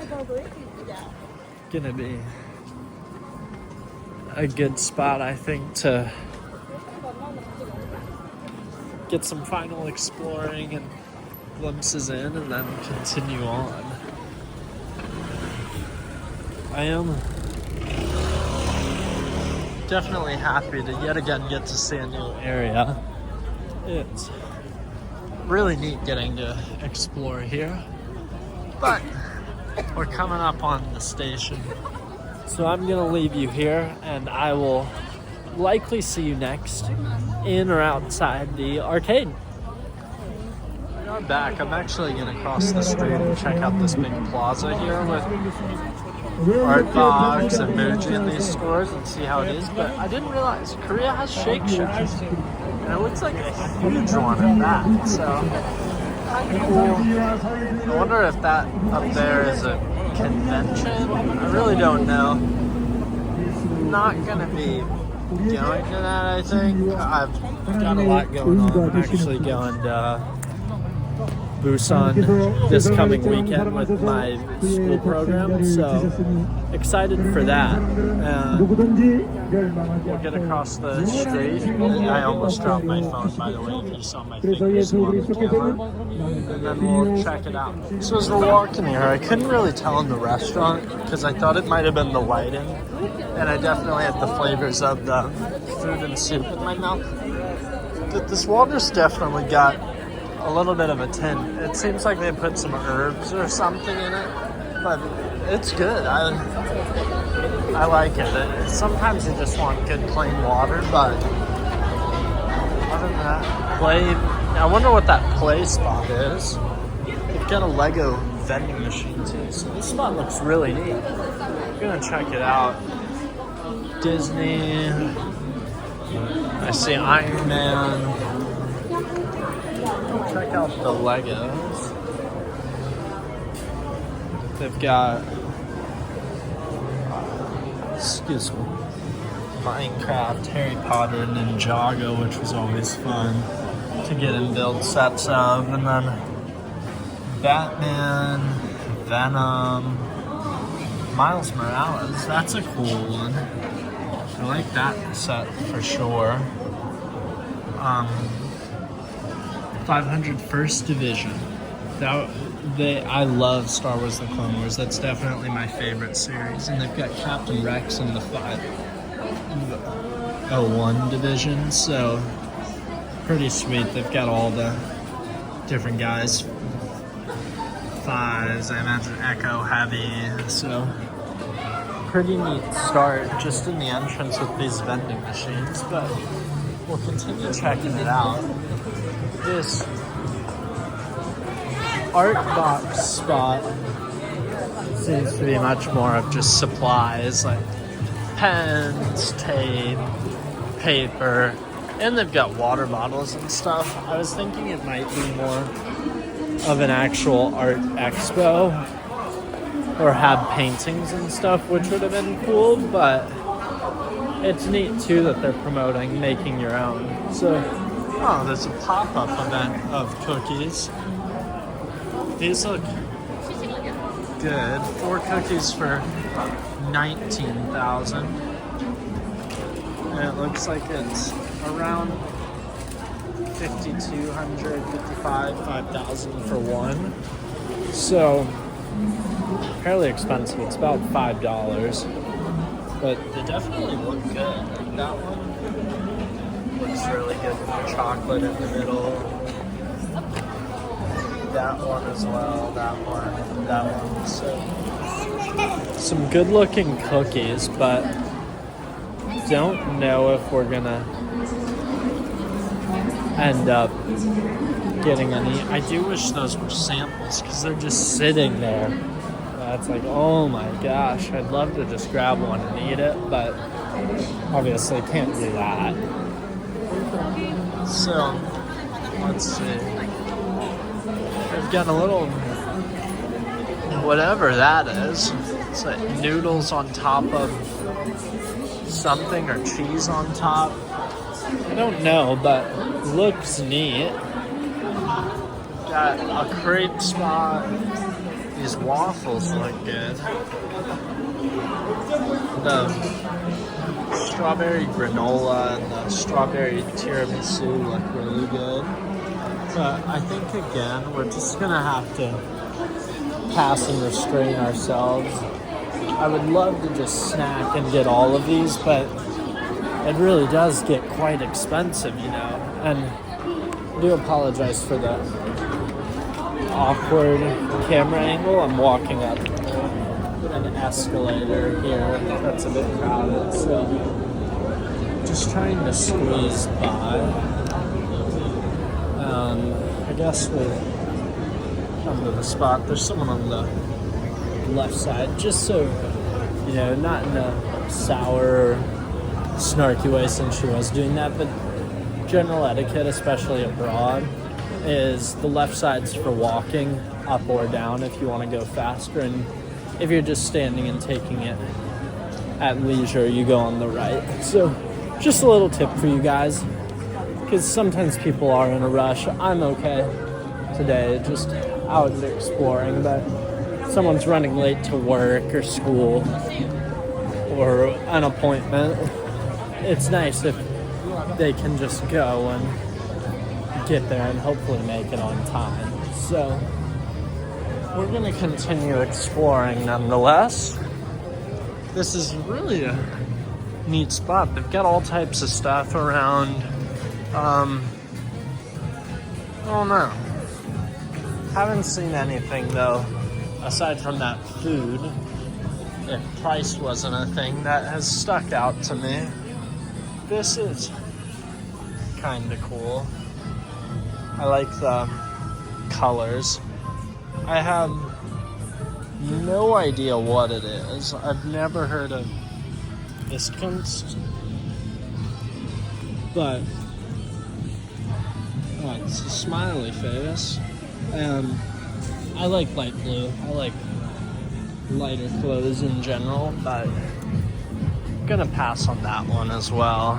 gonna be a good spot, I think, to get some final exploring and glimpses in and then continue on. I am definitely happy to yet again get to see a new area. It's really neat getting to explore here, but we're coming up on the station, so I'm gonna leave you here and I will likely see you next in or outside the arcade. We are back. I'm actually gonna cross the street and check out this big plaza here with Art Box and Muji in these stores and see how it is, but I didn't realize Korea has Shake Shack, and it looks like a huge one at that, so kind of cool. I wonder if that up there is a convention. I really don't know. Not gonna be going to that, I think. I've got a lot going on. I'm actually going to Busan this coming weekend with my school program, so excited for that. We'll get across the street. I almost dropped my phone, by the way, if you saw my fingers on the camera. And then we'll check it out. So as we're walking here, I couldn't really tell in the restaurant because I thought it might have been the lighting, and I definitely had the flavors of the food and soup in my mouth. But this water's definitely got a little bit of a tint. It seems like they put some herbs or something in it, but it's good. I like it. Sometimes you just want good plain water, but other than that, I wonder what that play spot is. They've got a Lego vending machine too, so this spot looks really neat. I'm gonna check it out. Disney. I see Iron Man. Check out the Legos. They've got, excuse me, Minecraft, Harry Potter, and Ninjago, which was always fun to get and build sets of, and then Batman, Venom, Miles Morales. That's a cool one. I like that set for sure. 501st Division. I love Star Wars The Clone Wars. That's definitely my favorite series. And they've got Captain Rex in the 501 Division, so pretty sweet. They've got all the different guys. Fives, I imagine Echo, Heavy, so pretty neat start just in the entrance with these vending machines, but we'll continue checking it out. This art box spot seems to be much more of just supplies like pens, tape, paper, and they've got water bottles and stuff. I was thinking it might be more of an actual art expo or have paintings and stuff, which would have been cool, but it's neat too that they're promoting making your own. So, oh, there's a pop-up event of cookies. These look good. 4 cookies for 19,000. And it looks like it's around 5,200, 55, 5,000 for one. So, fairly expensive. It's about $5. But they definitely look good. Like that one looks really good with the chocolate in the middle. That one as well. That one. So, some good looking cookies, but don't know if we're gonna end up getting any. I do wish those were samples because they're just sitting there. That's like, oh my gosh, I'd love to just grab one and eat it, but obviously can't do that. So, let's see. We've got a little, whatever that is. It's like noodles on top of something or cheese on top. I don't know, but looks neat. Got a crepe spot. These waffles look good. The strawberry granola and the strawberry tiramisu look really good. But I think, again, we're just gonna have to pass and restrain ourselves. I would love to just snack and get all of these, but it really does get quite expensive, you know. And I do apologize for the awkward camera angle. I'm walking up an escalator here that's a bit crowded, so just trying to squeeze by. I guess we'll come to the spot. There's someone on the left side, just so, you know, not in a sour, snarky way since she was doing that, but general etiquette, especially abroad, is the left side's for walking up or down if you want to go faster, and if you're just standing and taking it at leisure, you go on the right. So just a little tip for you guys, because sometimes people are in a rush. I'm okay today, just out exploring, but if someone's running late to work or school or an appointment, it's nice if they can just go and get there and hopefully make it on time. So we're going to continue exploring nonetheless. This is really a neat spot. They've got all types of stuff around. I don't know. Haven't seen anything though, aside from that food, if price wasn't a thing, that has stuck out to me. This is kind of cool. I like the colors. I have no idea what it is. I've never heard of this kunst, but it's a smiley face, and I like light blue. I like lighter clothes in general, but I'm gonna pass on that one as well.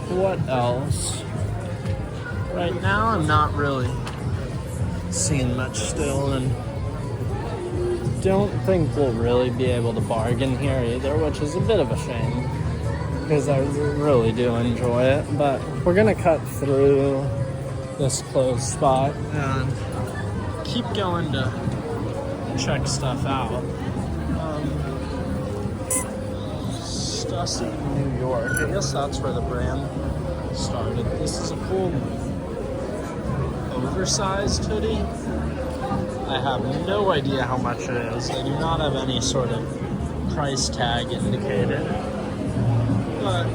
What else? Right now I'm not really seeing much still, and don't think we'll really be able to bargain here either, which is a bit of a shame because I really do enjoy it. But we're gonna cut through this closed spot and keep going to check stuff out. Stussy, New York. I guess that's where the brand started. This is a cool oversized hoodie. I have no idea how much it is. They do not have any sort of price tag indicated, but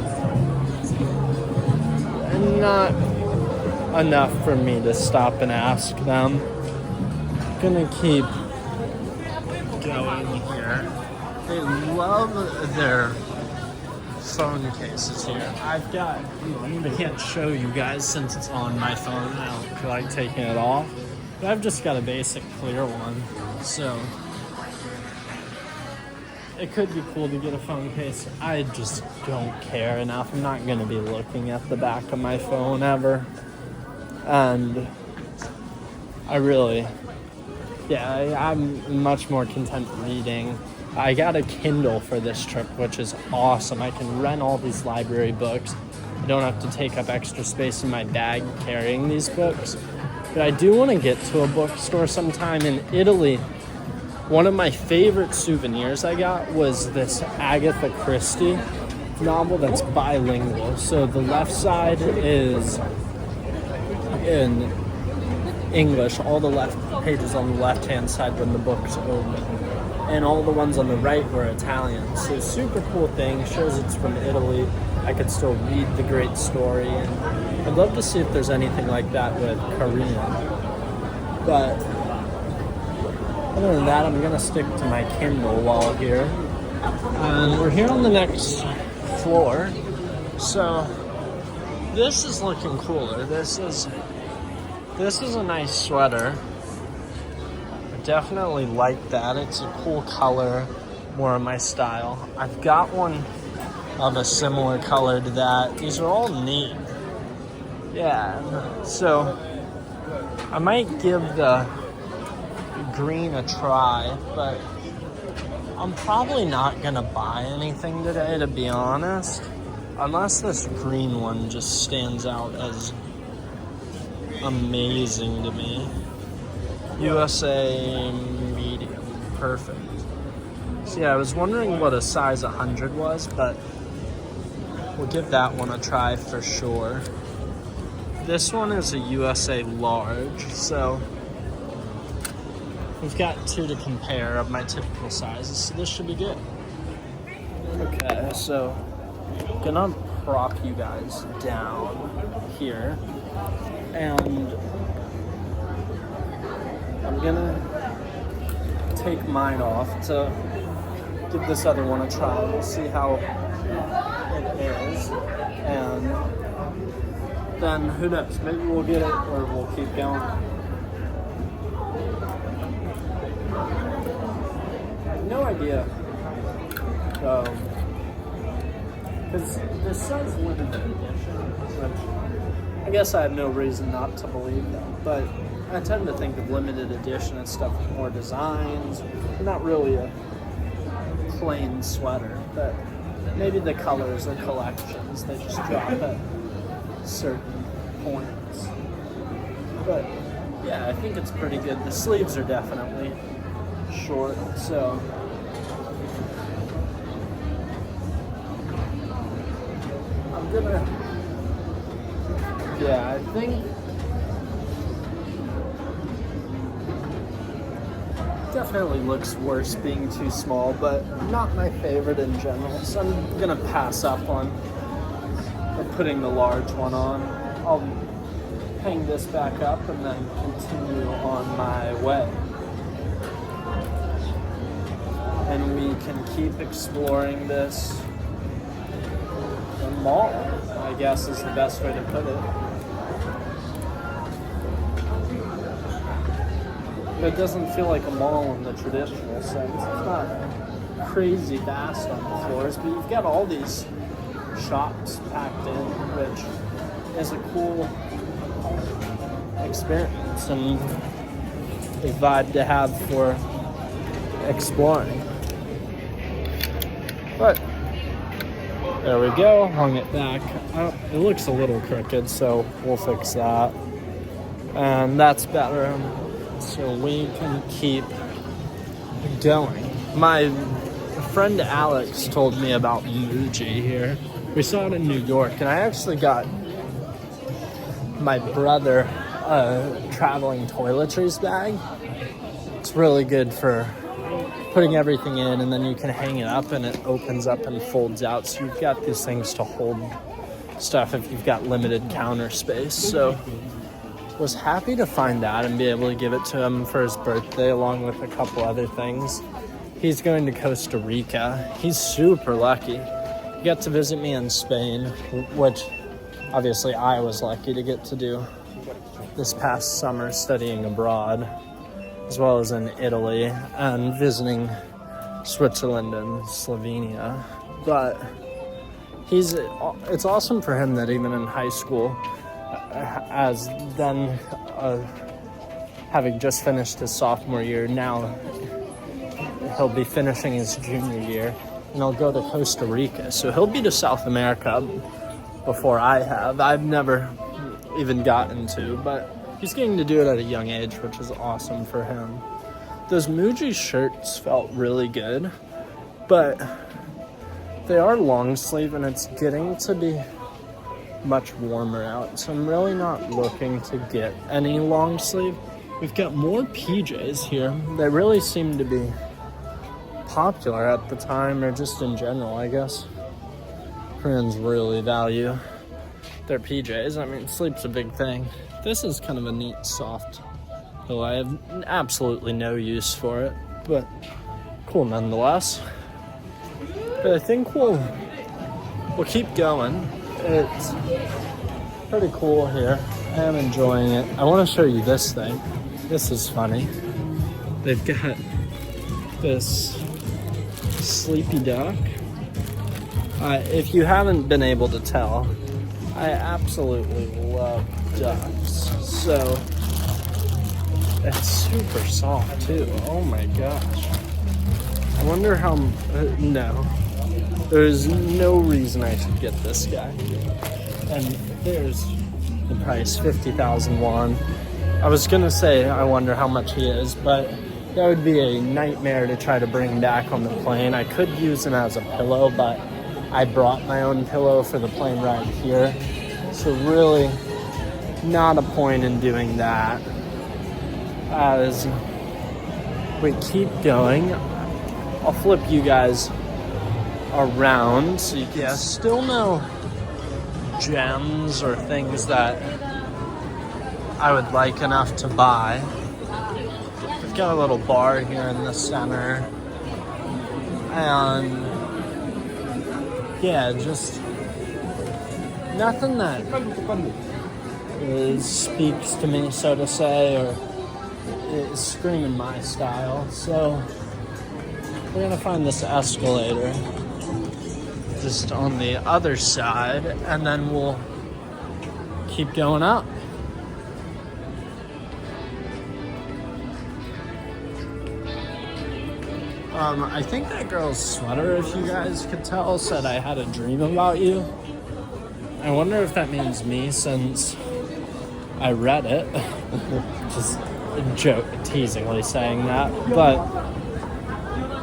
not enough for me to stop and ask them. Gonna keep going here. They love their phone cases here. I've got, I can't show you guys since it's on my phone. I don't feel like taking it off. But I've just got a basic clear one, so it could be cool to get a phone case. I just don't care enough. I'm not going to be looking at the back of my phone ever. And I'm much more content reading. I got a Kindle for this trip, which is awesome. I can rent all these library books. I don't have to take up extra space in my bag carrying these books. But I do want to get to a bookstore sometime in Italy. One of my favorite souvenirs I got was this Agatha Christie novel that's bilingual. So the left side is in English, all the left pages on the left-hand side when the book's open, and all the ones on the right were Italian. So super cool thing, shows it's from Italy. I could still read the great story, and I'd love to see if there's anything like that with Korean. But other than that, I'm gonna stick to my Kindle while here. And we're here on the next floor. So this is looking cooler. This is a nice sweater. I definitely like that. It's a cool color, more of my style. I've got one of a similar color to that. These are all neat. Yeah, so I might give the green a try, but I'm probably not gonna buy anything today, to be honest, unless this green one just stands out as amazing to me. USA medium, perfect. So yeah, I was wondering what a size 100 was, but we'll give that one a try for sure. This one is a USA large, so we've got two to compare of my typical sizes, so this should be good. Okay, so I'm gonna prop you guys down here, and I'm gonna take mine off to give this other one a try. We'll see how it is, and then who knows, maybe we'll get it or we'll keep going. No idea, because this says limited edition, which I guess I have no reason not to believe that, but I tend to think of limited edition as stuff with more designs, not really a plain sweater, but maybe the colors are collections, they just drop at certain points. But yeah, I think it's pretty good. The sleeves are definitely short, so I'm gonna, yeah, I think definitely looks worse being too small, but not my favorite in general, so I'm gonna pass up on putting the large one on. I'll hang this back up and then continue on my way. And we can keep exploring this mall, I guess is the best way to put it. But it doesn't feel like a mall in the traditional sense. It's not crazy vast on the floors, but you've got all these shops packed in, which is a cool experience and a vibe to have for exploring. But there we go, hung it back. It looks a little crooked, so we'll fix that. And that's better, so we can keep going. My friend Alex told me about Muji here. We saw it in New York, and I actually got my brother a traveling toiletries bag. It's really good for putting everything in, and then you can hang it up and it opens up and folds out, so you've got these things to hold stuff if you've got limited counter space. So was happy to find that and be able to give it to him for his birthday, along with a couple other things. He's going to Costa Rica. He's super lucky. He got to visit me in Spain, which obviously I was lucky to get to do this past summer, studying abroad, as well as in Italy and visiting Switzerland and Slovenia. But it's awesome for him that even in high school, as then having just finished his sophomore year, now he'll be finishing his junior year, and he'll go to Costa Rica. So he'll be to South America before I have. I've never even gotten to, but he's getting to do it at a young age, which is awesome for him. Those Muji shirts felt really good, but they are long sleeve, and it's getting to be much warmer out, so I'm really not looking to get any long sleeve. We've got more PJs here. They really seem to be popular at the time, or just in general, I guess. Koreans really value their PJs. I mean, sleep's a big thing. This is kind of a neat soft pillow. I have absolutely no use for it, but cool nonetheless. But I think we'll keep going. It's pretty cool here. I am enjoying it. I want to show you this thing. This is funny. They've got this sleepy duck. If you haven't been able to tell, I absolutely love ducks. So it's super soft too. Oh my gosh. I wonder how, no. There's no reason I should get this guy. And there's the price, 50,000 won. I was gonna say I wonder how much he is, but that would be a nightmare to try to bring back on the plane. I could use him as a pillow, but I brought my own pillow for the plane ride here. So really not a point in doing that. As we keep going, I'll flip you guys around so you can still no gems or things that I would like enough to buy. We've got a little bar here in the center, and yeah, just nothing that speaks to me, so to say, or is screaming my style. So we're gonna find this escalator just on the other side, and then we'll keep going up. I think that girl's sweater, if you guys could tell, said I had a dream about you. I wonder if that means me, since I read it. Just teasingly saying that, but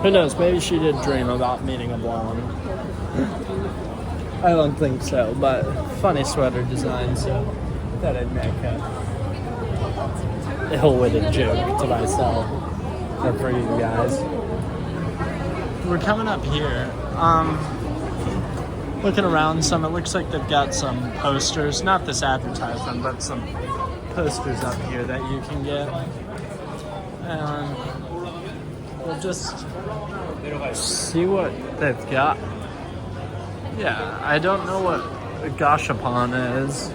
who knows, maybe she did dream about meeting a blonde. I don't think so, but funny sweater design, so thought I'd make a ill-witted joke to myself or for you guys. We're coming up here, looking around some. It looks like they've got some posters, not this advertisement, but some posters up here that you can get, and we'll just see what they've got. Yeah, I don't know what a gashapon is.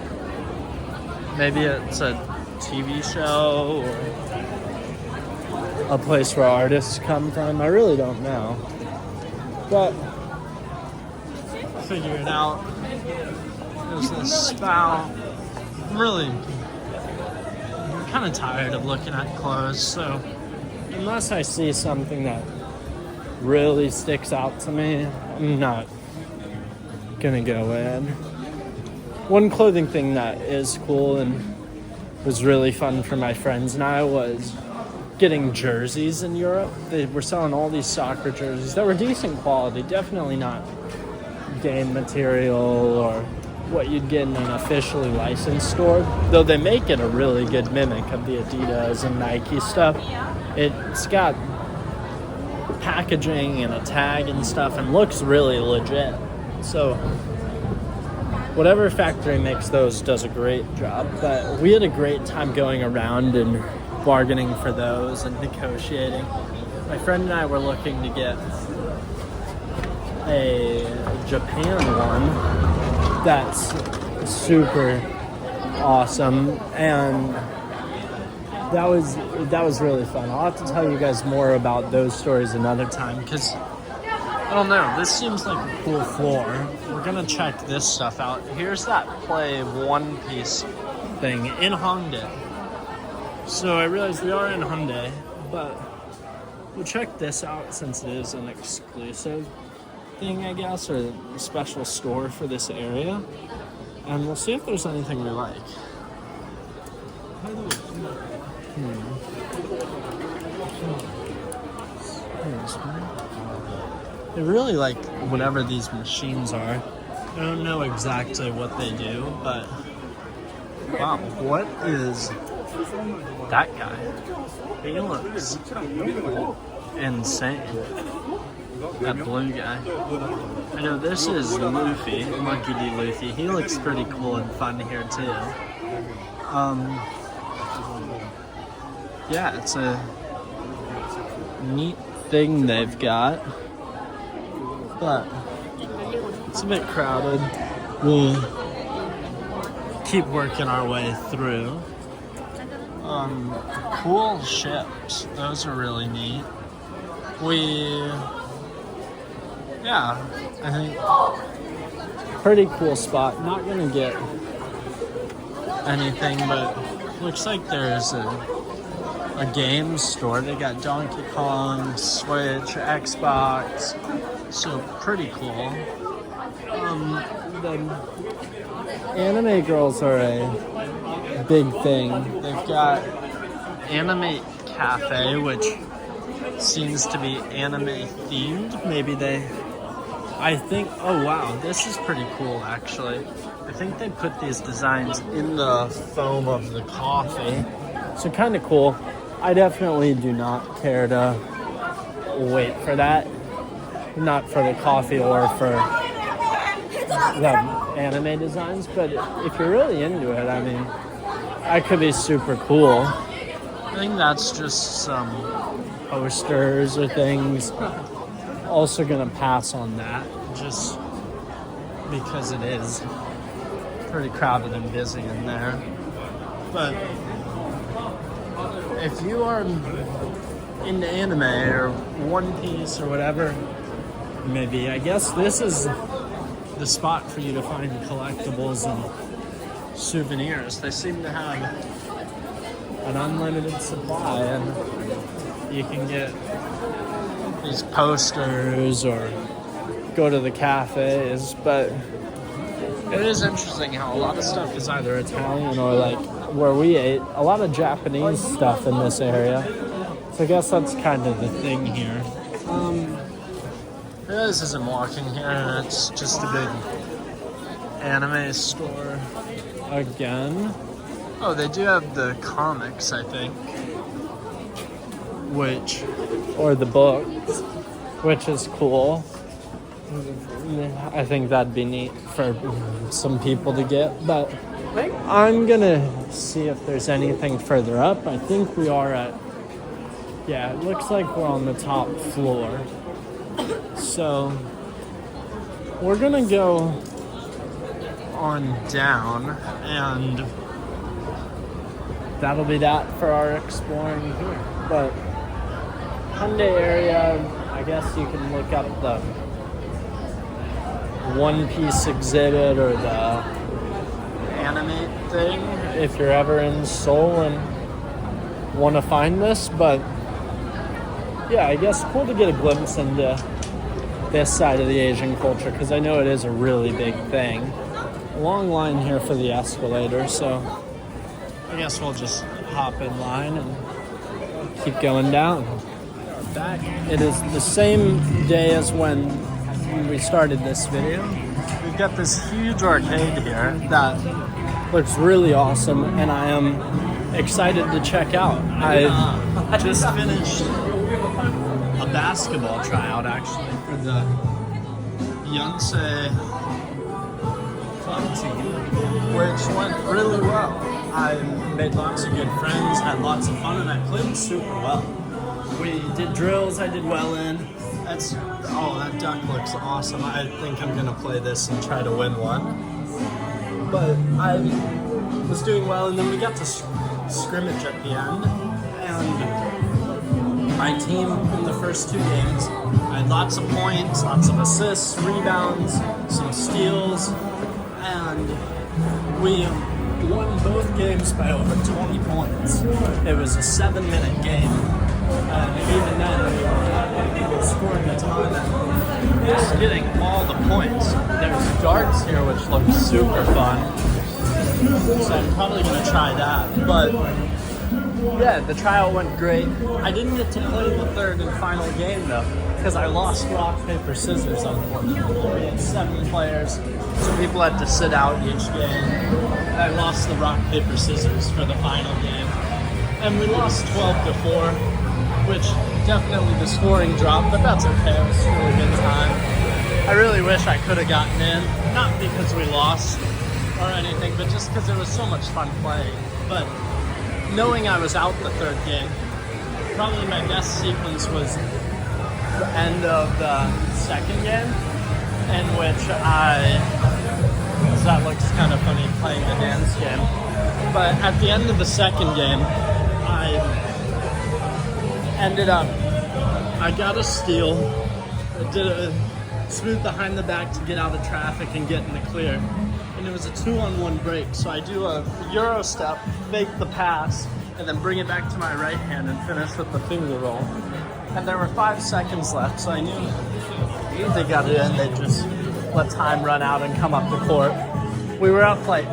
Maybe it's a TV show or a place where artists come from. I really don't know, but I'll figure it out. There's this spout. I'm kind of tired of looking at clothes, so unless I see something that really sticks out to me, I'm not gonna go in. One clothing thing that is cool and was really fun for my friends and I was getting jerseys in Europe. They were selling all these soccer jerseys that were decent quality, definitely not game material or what you'd get in an officially licensed store, though they make it a really good mimic of the Adidas and Nike stuff. It's got packaging and a tag and stuff and looks really legit. So whatever factory makes those does a great job, but we had a great time going around and bargaining for those and negotiating. My friend and I were looking to get a Japan one that's super awesome, and that was really fun. I'll have to tell you guys more about those stories another time, because I don't know, this seems like a cool floor. We're gonna check this stuff out. Here's that play One Piece thing in Hongdae. So I realize we are in Hongdae, but we'll check this out since it is an exclusive thing, I guess, or a special store for this area. And we'll see if there's anything we like. I really like whatever these machines are. I don't know exactly what they do, but wow, what is that guy? He looks insane. That blue guy. I know this is Luffy, Monkey D. Luffy. He looks pretty cool and fun here too. Yeah, it's a neat thing they've got. but it's a bit crowded. We'll keep working our way through. Cool ships. Those are really neat. I think pretty cool spot. Not gonna get anything, but looks like there's a game store. They got Donkey Kong, Switch, Xbox, so pretty cool. The anime girls are a big thing. They've got Anime Cafe, which seems to be anime themed. Maybe oh wow, this is pretty cool actually. I think they put these designs in the foam of the coffee. So kind of cool. I definitely do not care to wait for that. Not for the coffee or for the anime designs, but if you're really into it, I mean, that could be super cool. I think that's just some posters or things. Also gonna pass on that, just because it is pretty crowded and busy in there. But if you are into anime or One Piece or whatever, maybe, I guess this is the spot for you to find collectibles and souvenirs. They seem to have an unlimited supply, and you can get these posters or go to the cafes. But it is interesting how a lot of stuff is either Italian or, like where we ate, a lot of Japanese stuff in this area. So I guess that's kind of the thing here. This isn't walking here, it's just a big anime store again. Oh, they do have the comics, I think. Or the books, which is cool. I think that'd be neat for some people to get, but I'm gonna see if there's anything further up. I think we are at, it looks like we're on the top floor. So we're gonna go on down, and that'll be that for our exploring here. But Hyundai area, I guess you can look up the One Piece exhibit or the anime thing if you're ever in Seoul and want to find this. But yeah, I guess cool to get a glimpse into this side of the Asian culture, because I know it is a really big thing. A long line here for the escalator, so I guess we'll just hop in line and keep going down. Back. It is the same day as when we started this video. We've got this huge arcade here that looks really awesome, and I am excited to check out. I just finished a basketball tryout actually for the Yonsei club team, which went really well. I made lots of good friends, had lots of fun, and I played super well. We did drills I did well in. That duck looks awesome. I think I'm gonna play this and try to win one. But I was doing well, and then we got to scrimmage at the end, and my team in the first two games, I had lots of points, lots of assists, rebounds, some steals, and we won both games by over 20 points. It was a 7-minute game, and even then we scored a ton and just getting all the points. There's darts here which look super fun, so I'm probably going to try that. But yeah, the trial went great. I didn't get to play the third and final game though, because I lost rock, paper, scissors unfortunately. We had 7 players, so people had to sit out each game. I lost the rock, paper, scissors for the final game. And we lost 12-4, which definitely the scoring dropped, but that's okay. It was still a good time. I really wish I could have gotten in, not because we lost or anything, but just because it was so much fun playing. But knowing I was out the third game, probably my best sequence was the end of the second game. in which that looks kind of funny playing the dance game. But at the end of the second game, I got a steal. I did a smooth behind the back to get out of traffic and get in the clear. And it was a 2-on-1 break. So I do a Euro step, fake the pass, and then bring it back to my right hand and finish with the finger roll. And there were 5 seconds left, so I knew if they got it in, they'd just let time run out and come up the court. We were up like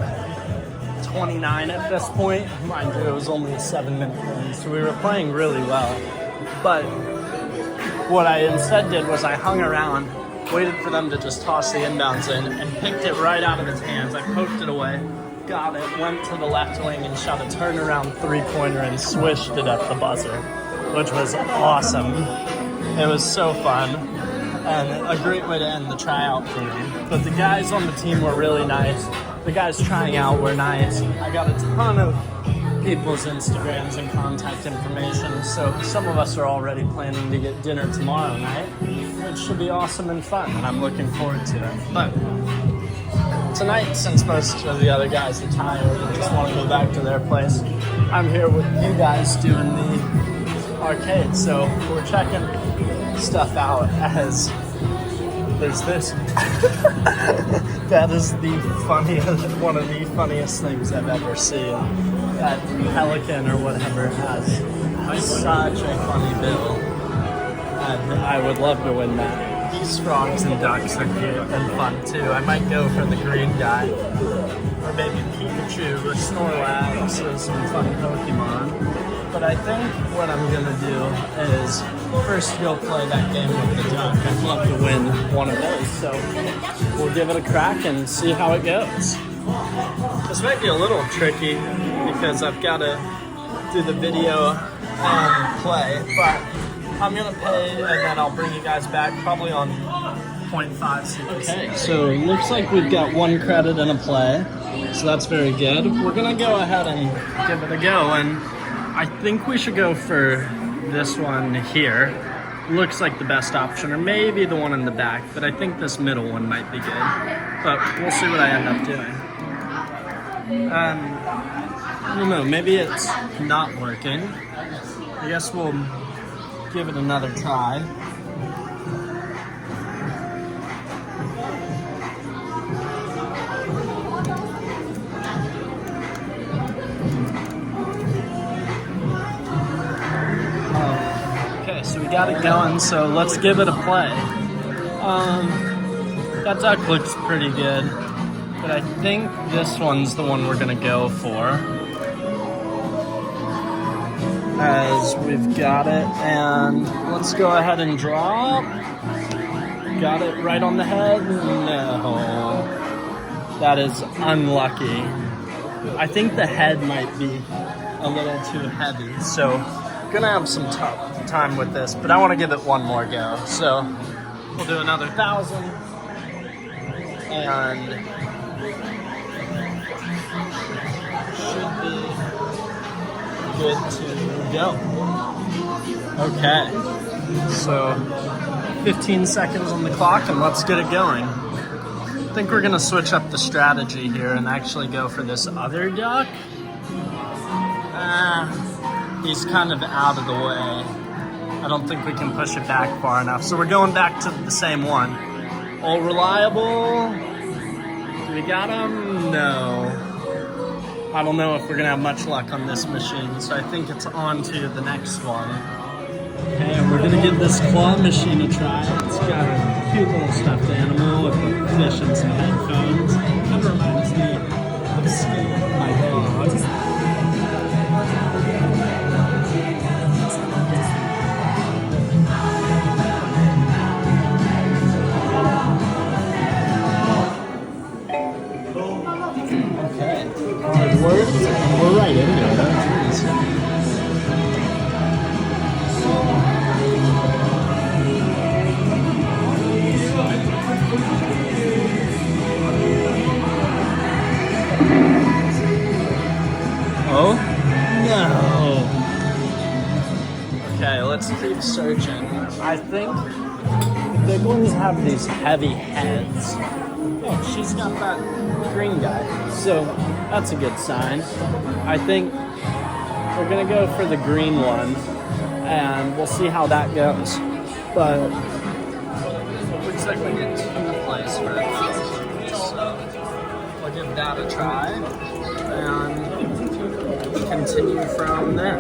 29 at this point. Mind you, it was only a 7-minute game, so we were playing really well. But what I instead did was I hung around, waited for them to just toss the inbounds in, and picked it right out of his hands. I poked it away, got it, went to the left wing and shot a turnaround 3-pointer and swished it at the buzzer, which was awesome. It was so fun and a great way to end the tryout for me. But the guys on the team were really nice. The guys trying out were nice. I got a ton of people's Instagrams and contact information, so some of us are already planning to get dinner tomorrow night, which should be awesome and fun, and I'm looking forward to it. But tonight, since most of the other guys are tired and just want to go back to their place, I'm here with you guys doing the arcade, so we're checking stuff out as there's this. That is the funniest, one of the funniest things I've ever seen. That pelican or whatever has such a funny bill, and I would love to win that. These frogs and ducks are cute and fun too. I might go for the green guy, or maybe Pikachu or Snorlax or some fun Pokemon. But I think what I'm gonna do is first go play that game with the duck. I'd love to win one of those, so we'll give it a crack and see how it goes. This might be a little tricky because I've got to do the video and play, but I'm gonna pay and then I'll bring you guys back probably on 0.5 seconds. Okay, so it looks like we've got 1 credit and a play, so that's very good. We're gonna go ahead and give it a go, and I think we should go for this one here. Looks like the best option, or maybe the one in the back, but I think this middle one might be good. But we'll see what I end up doing. I don't know, maybe it's not working. I guess we'll give it another try. Okay, so we got it going, so let's give it a play. That duck looks pretty good, but I think this one's the one we're gonna go for, as we've got it, and let's go ahead and drop. Got it right on the head. No, that is unlucky. I think the head might be a little too heavy, so gonna have some tough time with this, but I want to give it one more go, so we'll do another 1,000 and should be good to go. Okay, so 15 seconds on the clock and let's get it going. I think we're gonna switch up the strategy here and actually go for this other duck. He's kind of out of the way. I don't think we can push it back far enough. So we're going back to the same one. All reliable. Do we got him? No. I don't know if we're gonna have much luck on this machine. So I think it's on to the next one. Okay, we're gonna give this claw machine a try. It's got a cute little stuffed animal with a fish and some headphones. That reminds me of my dog. We're right in there. Oh no. Okay, let's keep searching. I think big ones have these heavy heads. Oh, she's got that green guy. So that's a good sign. I think we're gonna go for the green one and we'll see how that goes. But it looks like we get 2 plays for $1,000. So we'll give that a try and continue from there.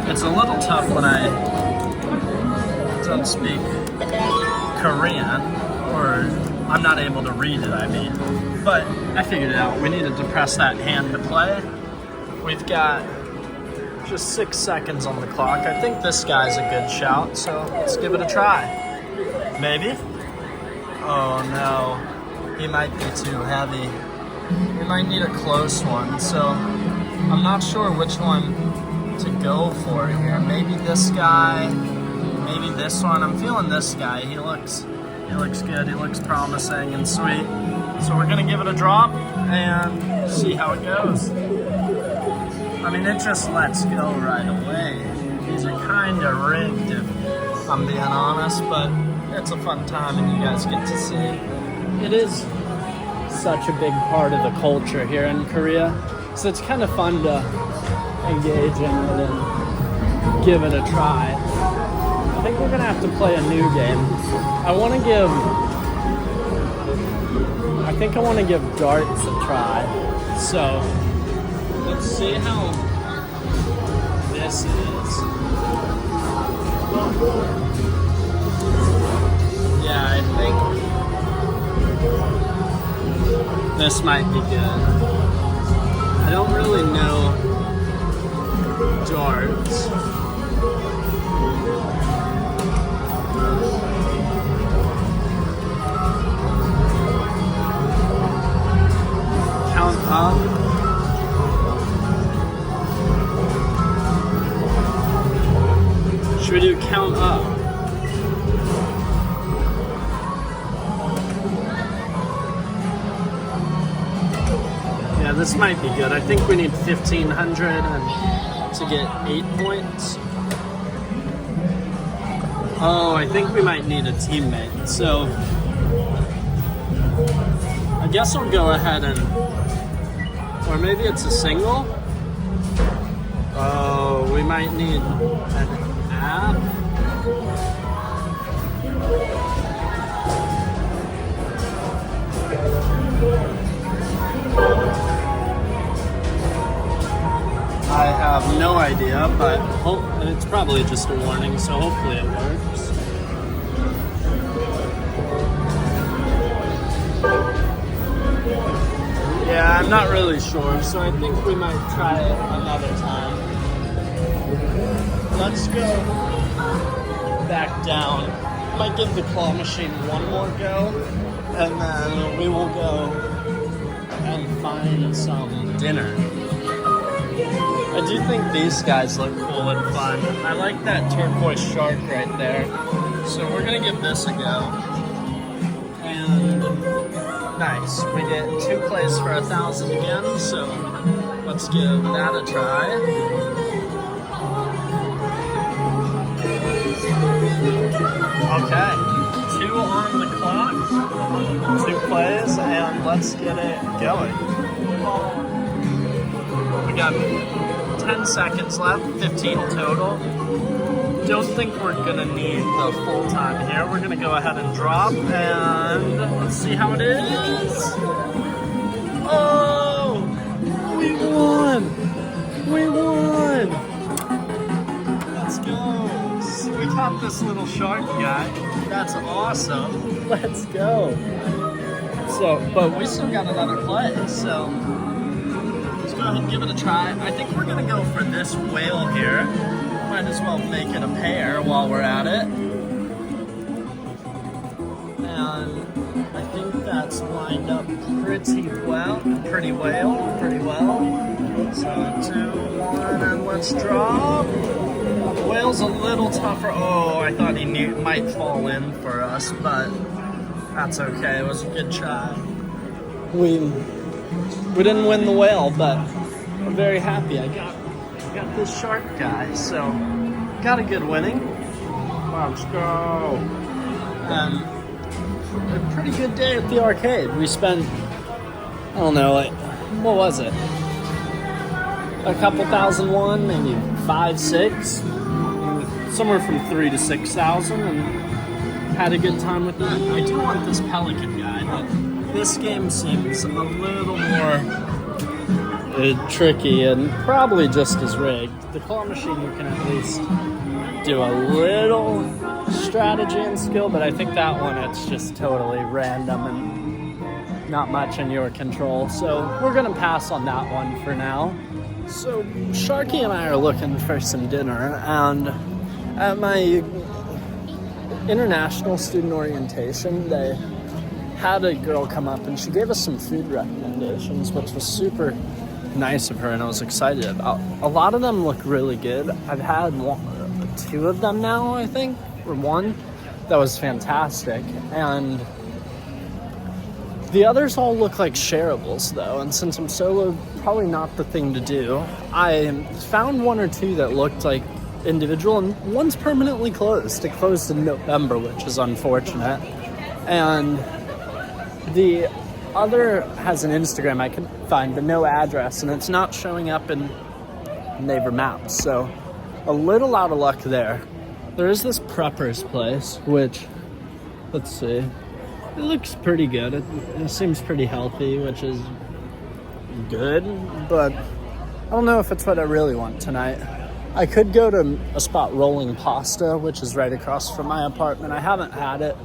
It's a little tough when I don't speak Korean, or I'm not able to read it, I mean. But I figured it out. We needed to press that hand to play. We've got just 6 seconds on the clock. I think this guy's a good shout, so let's give it a try. Maybe? Oh no, he might be too heavy. We might need a close one, so I'm not sure which one to go for here. Maybe this guy, maybe this one. I'm feeling this guy. He looks good. He looks promising and sweet. So we're gonna give it a drop and see how it goes. I mean, it just lets go right away. These are kind of rigged, if I'm being honest, but it's a fun time and you guys get to see. It is such a big part of the culture here in Korea, so it's kind of fun to engage in it and give it a try. I think we're gonna have to play a new game. I think I want to give darts a try. So let's see how this is. Yeah, I think this might be good. I don't really know darts. Count up. Should we do count up? Yeah, this might be good. I think we need 1,500 and to get 8 points. Oh, I think we might need a teammate. So I guess I'll go ahead and, or maybe it's a single. Oh, we might need an app. I have no idea, but it's probably just a warning, so hopefully it works. Yeah, I'm not really sure, so I think we might try it another time. Let's go back down. Might give the claw machine one more go, and then we will go and find some dinner. I do think these guys look cool and fun. I like that turquoise shark right there. So we're gonna give this a go. And nice, we get 2 plays for 1,000 again, so let's give that a try. Okay, 2 on the clock, 2 plays, and let's get it going. We got 10 seconds left, 15 total. Don't think we're gonna need the full time here. We're gonna go ahead and drop, and let's see how it is. Oh, we won! We won! Let's go. We caught this little shark guy. That's awesome. Let's go. So, but we still got another play, so let's go ahead and give it a try. I think we're gonna go for this whale here. Might as well make it a pair while we're at it. and I think that's lined up pretty well. So 2, 1, and let's drop. The whale's a little tougher. Oh, I thought he might fall in for us, but that's okay. It was a good try. We didn't win the whale, but I'm very happy. I got this shark guy, so got a good winning. Let's go. A pretty good day at the arcade. We spent, I don't know, like, what was it? A couple thousand won, maybe 5, 6, somewhere from 3 to 6,000, and had a good time with that. I do want this pelican guy, but this game seems a little more tricky and probably just as rigged. The claw machine, you can at least do a little strategy and skill, but I think that one, it's just totally random and not much in your control. So we're gonna pass on that one for now. So Sharky and I are looking for some dinner, and at my international student orientation, they had a girl come up and she gave us some food recommendations, which was super nice of her, and I was excited about. A lot of them look really good. I've had 2 of them now, I think, or 1 that was fantastic, and the others all look like shareables though, and since I'm solo, probably not the thing to do. I found 1 or 2 that looked like individual, and one's permanently closed. It closed in November, which is unfortunate, and the other has an Instagram I can find, but no address, and it's not showing up in neighbor maps, so a little out of luck there. There is this prepper's place, which, let's see, it looks pretty good. It seems pretty healthy, which is good, but I don't know if it's what I really want tonight. I could go to a spot, Rolling Pasta, which is right across from my apartment. I haven't had it,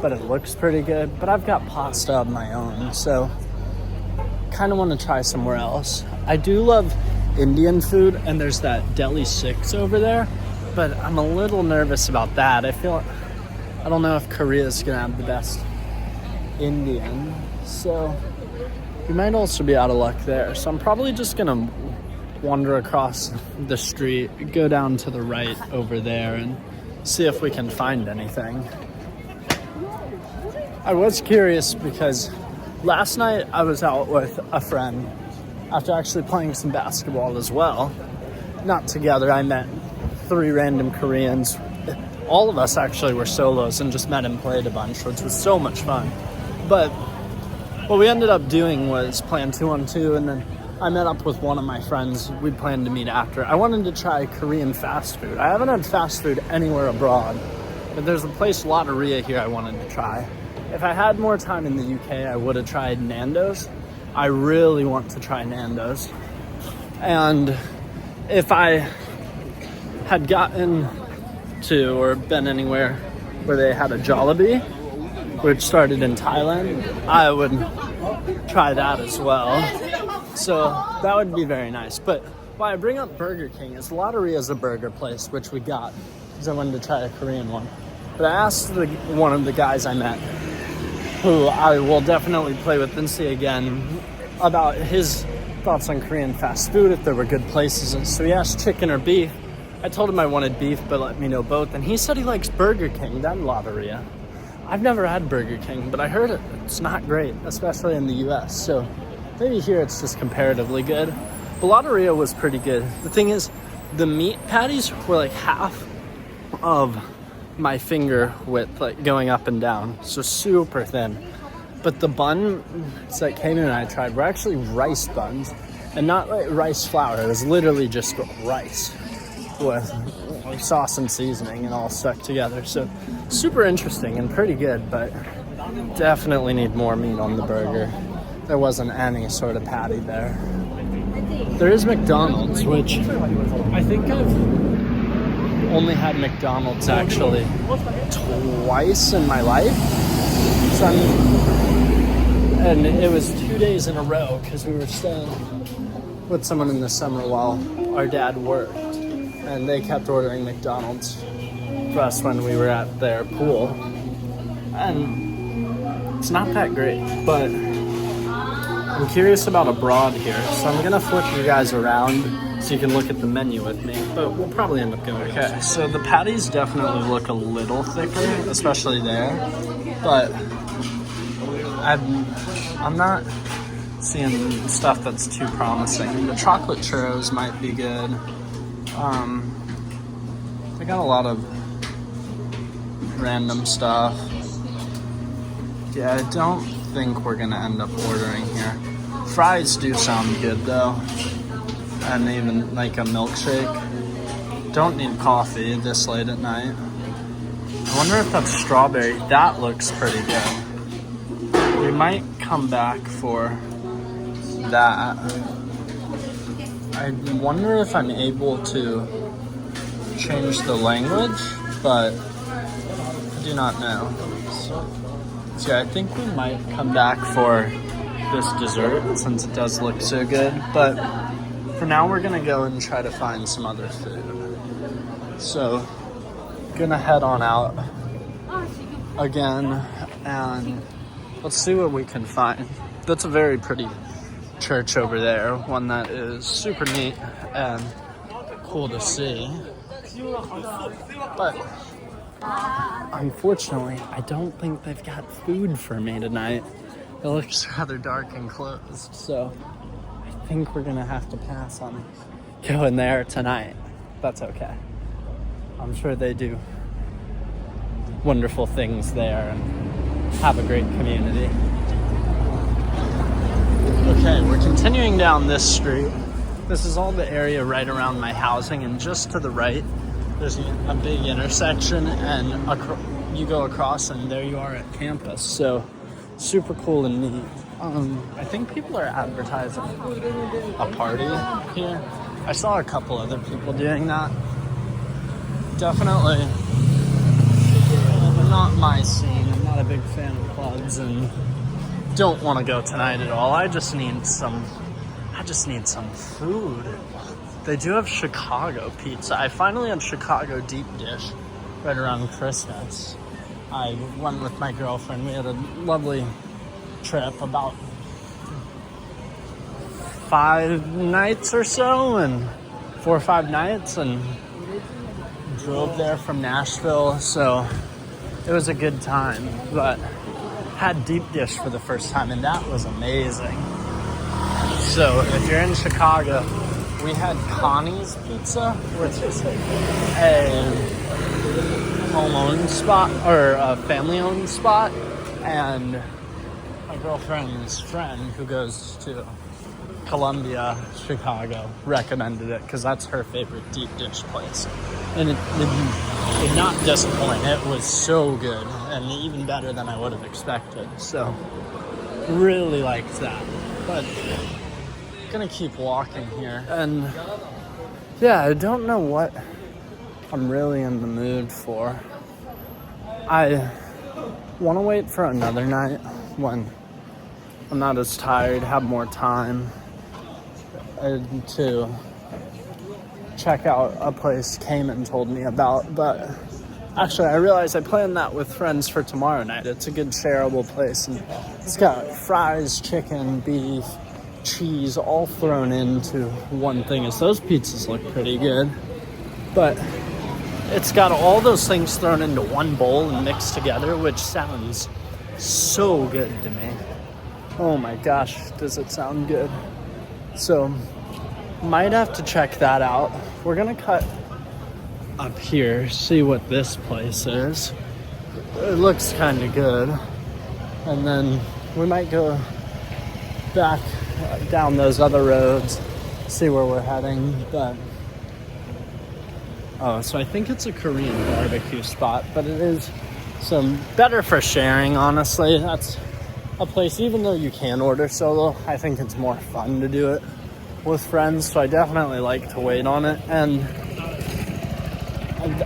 but it looks pretty good. But I've got pasta of my own, so kind of want to try somewhere else. I do love Indian food, and there's that Deli 6 over there, but I'm a little nervous about that. I don't know if Korea's gonna have the best Indian, so we might also be out of luck there. So I'm probably just gonna wander across the street, go down to the right over there, and see if we can find anything. I was curious because last night I was out with a friend after actually playing some basketball as well. Not together, I met 3 random Koreans. All of us actually were solos and just met and played a bunch, which was so much fun. But what we ended up doing was playing 2-on-2, and then I met up with one of my friends. We planned to meet after. I wanted to try Korean fast food. I haven't had fast food anywhere abroad, but there's a place, Lotteria, here I wanted to try. If I had more time in the UK, I would have tried Nando's. I really want to try Nando's. And if I had gotten to or been anywhere where they had a Jollibee, which started in Thailand, I would try that as well. So that would be very nice. But why I bring up Burger King is Lotteria is a burger place, which we got because I wanted to try a Korean one. But I asked one of the guys I met, who I will definitely play with and see again, about his thoughts on Korean fast food, if there were good places. And so he asked chicken or beef. I told him I wanted beef, but let me know both. And he said he likes Burger King, then Lotteria. I've never had Burger King, but I heard it's not great, especially in the US. So maybe here it's just comparatively good. But Lotteria was pretty good. The thing is, the meat patties were like half of my finger width, like going up and down. So super thin. But the buns that Kanan and I tried were actually rice buns, and not like rice flour. It was literally just rice with sauce and seasoning and all stuck together. So super interesting and pretty good, but definitely need more meat on the burger. There wasn't any sort of patty there. There is McDonald's, which I think I've only had McDonald's actually twice in my life. And it was 2 days in a row because we were staying with someone in the summer while our dad worked, and they kept ordering McDonald's for us when we were at their pool. And It's not that great, but I'm curious about abroad here, so I'm gonna flip you guys around so you can look at the menu with me, but we'll probably end up going. Okay, so the patties definitely look a little thicker, especially there, but I'm not seeing stuff that's too promising. The chocolate churros might be good. They got a lot of random stuff. Yeah, I don't think we're gonna end up ordering here. Fries do sound good though. And even like a milkshake. Don't need coffee this late at night. I wonder if that's strawberry. That looks pretty good. We might come back for that. I wonder if I'm able to change the language, but I do not know. So yeah, I think we might come back for this dessert since it does look so good, but for now we're gonna go and try to find some other food. So gonna head on out again and let's see what we can find. That's a very pretty church over there, one that is super neat and cool to see. But unfortunately, I don't think they've got food for me tonight. It looks rather dark and closed, so I think we're gonna have to pass on going there tonight. That's okay. I'm sure they do wonderful things there and have a great community. Okay, we're continuing down this street. This is all the area right around my housing, and just to the right, there's a big intersection, and you go across, and there you are at campus. So, super cool and neat. I think people are advertising a party here. I saw a couple other people doing that. Definitely not my scene. I'm not a big fan of clubs, and don't want to go tonight at all. I just need some food. They do have Chicago pizza. I finally had Chicago deep dish right around Christmas. I went with my girlfriend. We had a lovely trip, about 5 nights or so, and 4 or 5 nights, and drove there from Nashville. So it was a good time, but had deep dish for the first time, and that was amazing. So if you're in Chicago, we had Connie's Pizza, which is a home-owned spot, or a family-owned spot, and my girlfriend's friend who goes to Columbia, Chicago, recommended it because that's her favorite deep dish place. And it did not disappoint. It was so good and even better than I would have expected. So really liked that. But gonna keep walking here. And yeah, I don't know what I'm really in the mood for. I want to wait for another night when I'm not as tired, have more time, and to check out a place Cayman told me about. But actually, I realized I planned that with friends for tomorrow night. It's a good shareable place, and it's got fries, chicken, beef, cheese, all thrown into one thing. So those pizzas look pretty good, but it's got all those things thrown into one bowl and mixed together, which sounds so good to me. Oh my gosh, does it sound good. So might have to check that out. We're gonna cut up here, see what this place is. It looks kind of good, and then we might go back down those other roads, see where we're heading. But so I think it's a Korean barbecue spot, but it is some better for sharing, honestly. That's a place, even though you can order solo, I think it's more fun to do it with friends, so I definitely like to wait on it. And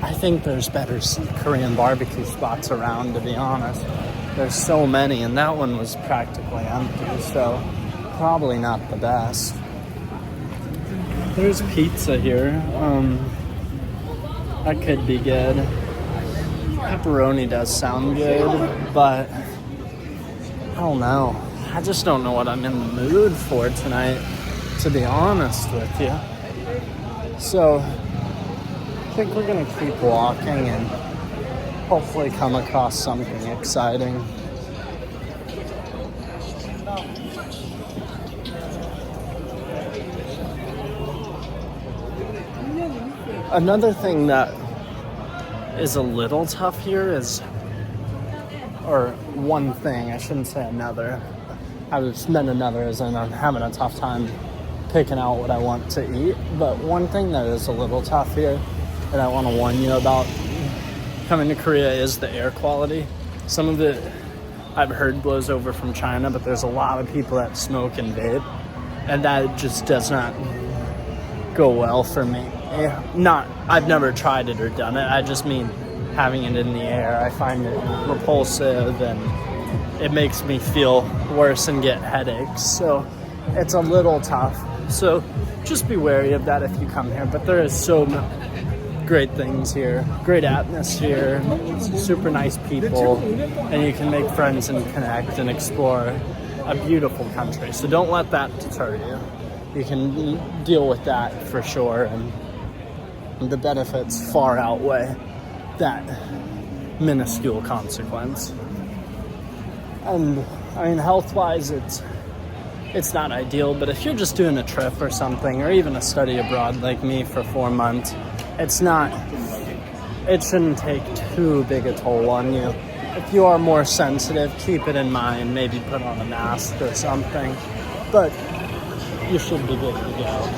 I think there's better Korean barbecue spots around, to be honest. There's so many, and that one was practically empty, so probably not the best. There's pizza here. That could be good. Pepperoni does sound good, but I don't know. I just don't know what I'm in the mood for tonight, to be honest with you. So I think we're gonna keep walking and hopefully come across something exciting. Another thing that is a little tough here is, or one thing, I shouldn't say another. I was meant another as in I'm having a tough time picking out what I want to eat. But one thing that is a little tough here that I want to warn you about coming to Korea is the air quality. Some of it I've heard blows over from China, but there's a lot of people that smoke and vape, and that just does not go well for me. I've never tried it or done it. I just mean having it in the air. I find it repulsive and it makes me feel worse and get headaches. So it's a little tough. So just be wary of that if you come here. But there is so great things here, great atmosphere, super nice people, and you can make friends and connect and explore a beautiful country. So don't let that deter you. You can deal with that for sure, and the benefits far outweigh that minuscule consequence. And I mean, health-wise, it's not ideal, but if you're just doing a trip or something, or even a study abroad like me for 4 months, it shouldn't take too big a toll on you. If you are more sensitive, keep it in mind, maybe put on a mask or something, but you should be good to go.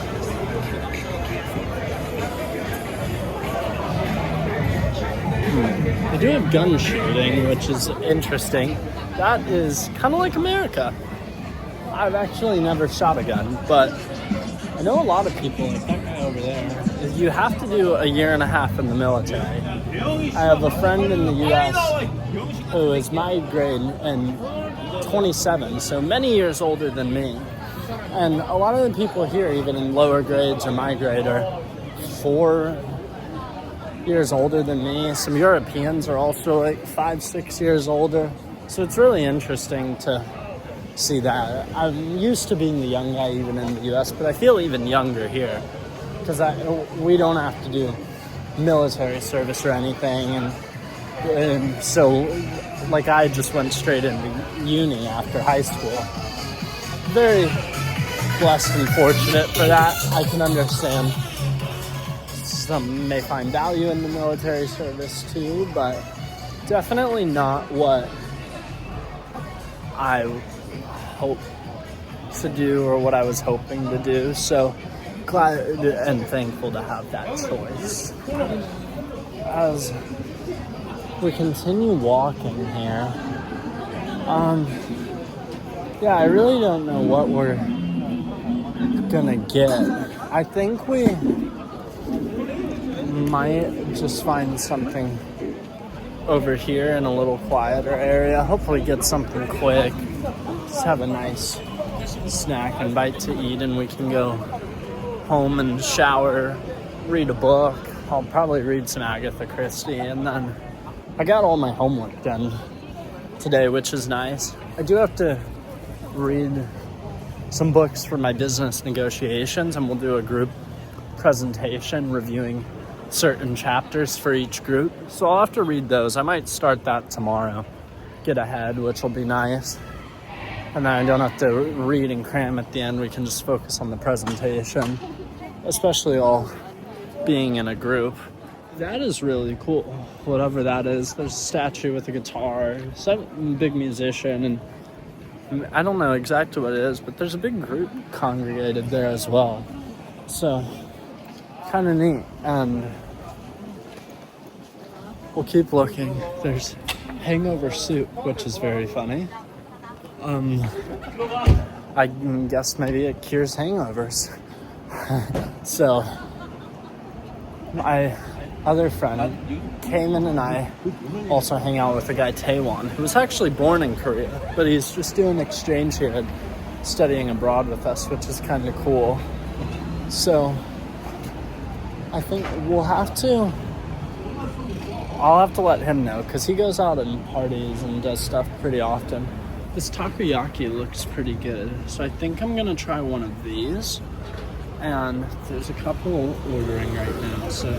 They do have gun shooting, which is interesting. That is kind of like America. I've actually never shot a gun, but I know a lot of people, like that guy over there, you have to do a year and a half in the military. I have a friend in the U.S. who is my grade and 27, so many years older than me. And a lot of the people here, even in lower grades or my grade, are 4 years older than me. Some Europeans are also like 5-6 years older. So it's really interesting to see that. I'm used to being the young guy even in the US, but I feel even younger here because we don't have to do military service or anything. And so like I just went straight into uni after high school. Very blessed and fortunate for that. I can understand some may find value in the military service too, but definitely not what I hope to do or what I was hoping to do. So glad and thankful to have that choice. As we continue walking here, yeah, I really don't know what we're gonna get. I think we might just find something over here in a little quieter area. Hopefully get something quick. Just have a nice snack and bite to eat, and we can go home and shower, read a book. I'll probably read some Agatha Christie, and then I got all my homework done today, which is nice. I do have to read some books for my business negotiations, and we'll do a group presentation reviewing certain chapters for each group. So I'll have to read those. I might start that tomorrow, get ahead, which will be nice. And then I don't have to read and cram at the end. We can just focus on the presentation, especially all being in a group. That is really cool, whatever that is. There's a statue with a guitar, some big musician, and I don't know exactly what it is, but there's a big group congregated there as well. So, kind of neat. And we'll keep looking. There's hangover soup, which is very funny. I guess maybe it cures hangovers. So, my other friend, Cayman, and I also hang out with a guy, Taewon, who was actually born in Korea, but he's just doing exchange here and studying abroad with us, which is kind of cool. So, I think I'll have to let him know, because he goes out and parties and does stuff pretty often. This takoyaki looks pretty good, so I think I'm gonna try one of these. And there's a couple ordering right now, so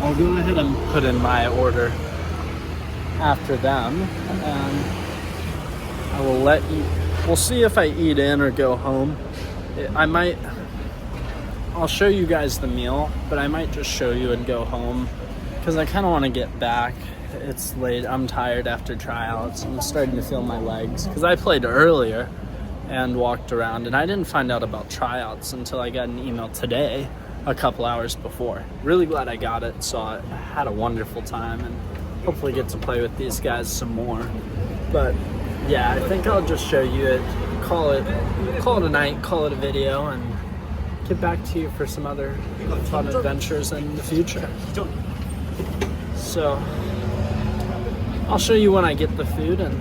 I'll go ahead and put in my order after them, and I will let you. We'll see if I eat in or go home. I'll show you guys the meal, but I might just show you and go home because I kind of want to get back. It's late. I'm tired after tryouts. I'm starting to feel my legs because I played earlier and walked around, and I didn't find out about tryouts until I got an email today, a couple hours before. Really glad I got it, so I had a wonderful time and hopefully get to play with these guys some more. But yeah, I think I'll just show you it, call it a night, call it a video, and get back to you for some other fun adventures in the future. So I'll show you when I get the food, and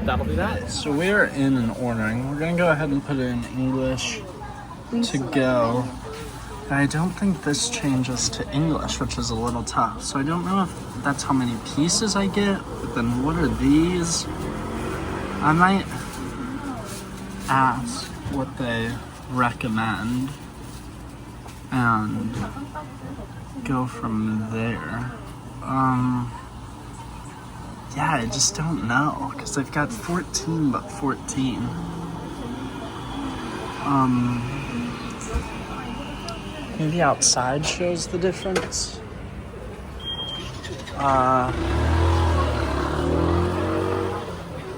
that'll be that. So we are in and ordering. We're gonna go ahead and put it in English to go. I don't think this changes to English, which is a little tough. So I don't know if that's how many pieces I get, but then what are these? I might ask what they recommend and go from there. Yeah, I just don't know, because they've got 14 but 14. Maybe outside shows the difference.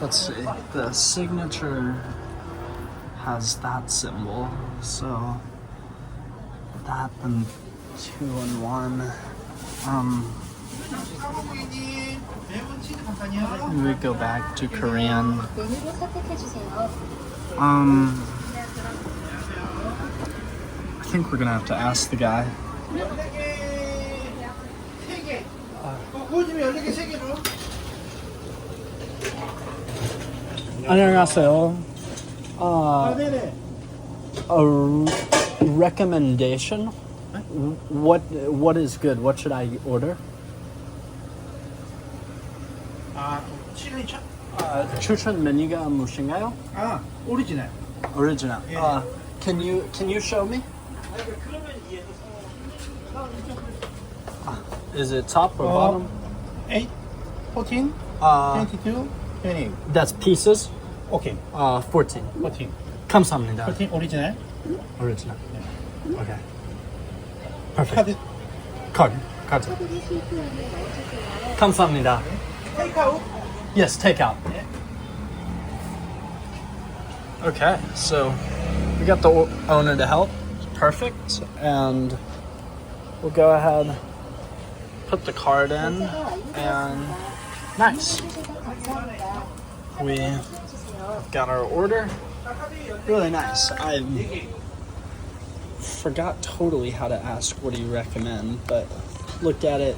Let's see, the signature has that symbol, so that and 2 and 1. We go back to Korean. I think we're gonna have to ask the guy. 안녕하세요. A recommendation? What is good? What should I order? 시그니처? 추천 메뉴가 무엇인가요? 오리지널. Original. Yeah. Can you show me? Is it top or bottom? 8, 14, 22, 20. That's pieces. 오케이. 14. 14. 감사합니다. 14 오리지널. Original. Yeah. Okay. Perfect. 카드. Card. 감사합니다. 테이크아웃. Yes, takeout. Yeah. Okay, so we got the owner to help. Perfect. And we'll go ahead, put the card in, and nice. We got our order. Really nice. I forgot totally how to ask what do you recommend, but looked at it,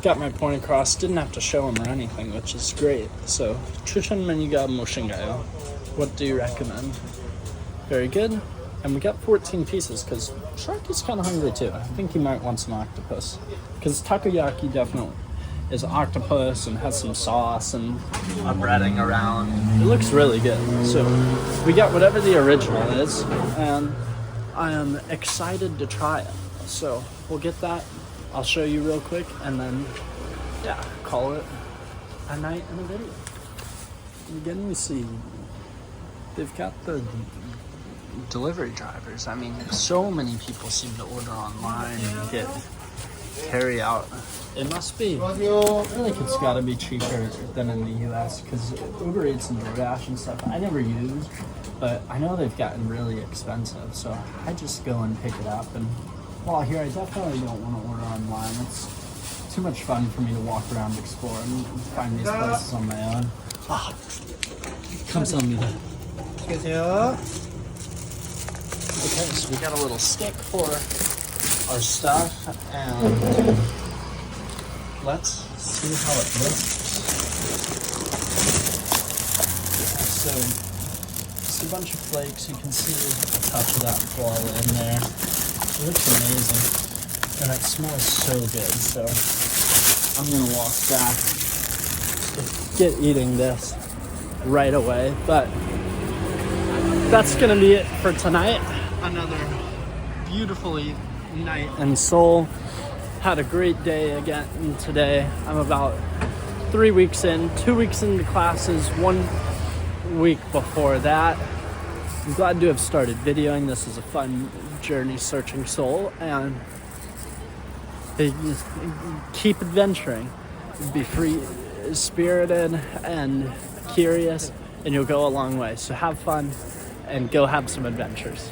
got my point across, didn't have to show him or anything, which is great. So, 추천 메뉴가 무엇인가요? What do you recommend? Very good. And we got 14 pieces because Sharky's kind of hungry too. I think he might want some octopus, because takoyaki definitely is octopus and has some sauce and a breading around. It looks really good. So we got whatever the original is, and I am excited to try it. So we'll get that. I'll show you real quick, and then yeah, call it a night in a video. Again, we see they've got the delivery drivers. I mean, so many people seem to order online and get carry out. It must be, I feel like it's got to be cheaper than in the US, because Uber Eats and DoorDash and stuff I never use, but I know they've gotten really expensive, so I just go and pick it up. And while here, I definitely don't want to order online. It's too much fun for me to walk around, explore, and find these places on my own. 감사합니다. 계세요. Okay, so we got a little stick for our stuff, and let's see how it looks. So, it's a bunch of flakes. You can see a touch of that flour in there. It looks amazing, and it smells so good. So, I'm gonna walk back, get eating this. right away. But that's gonna be it for tonight. Another beautifully night in Seoul. Had a great day again today. I'm about 3 weeks in, 2 weeks into classes, 1 week before that. I'm glad to have started videoing. This is a fun journey searching Seoul, and keep adventuring. Be free spirited and curious, and you'll go a long way. So have fun and go have some adventures.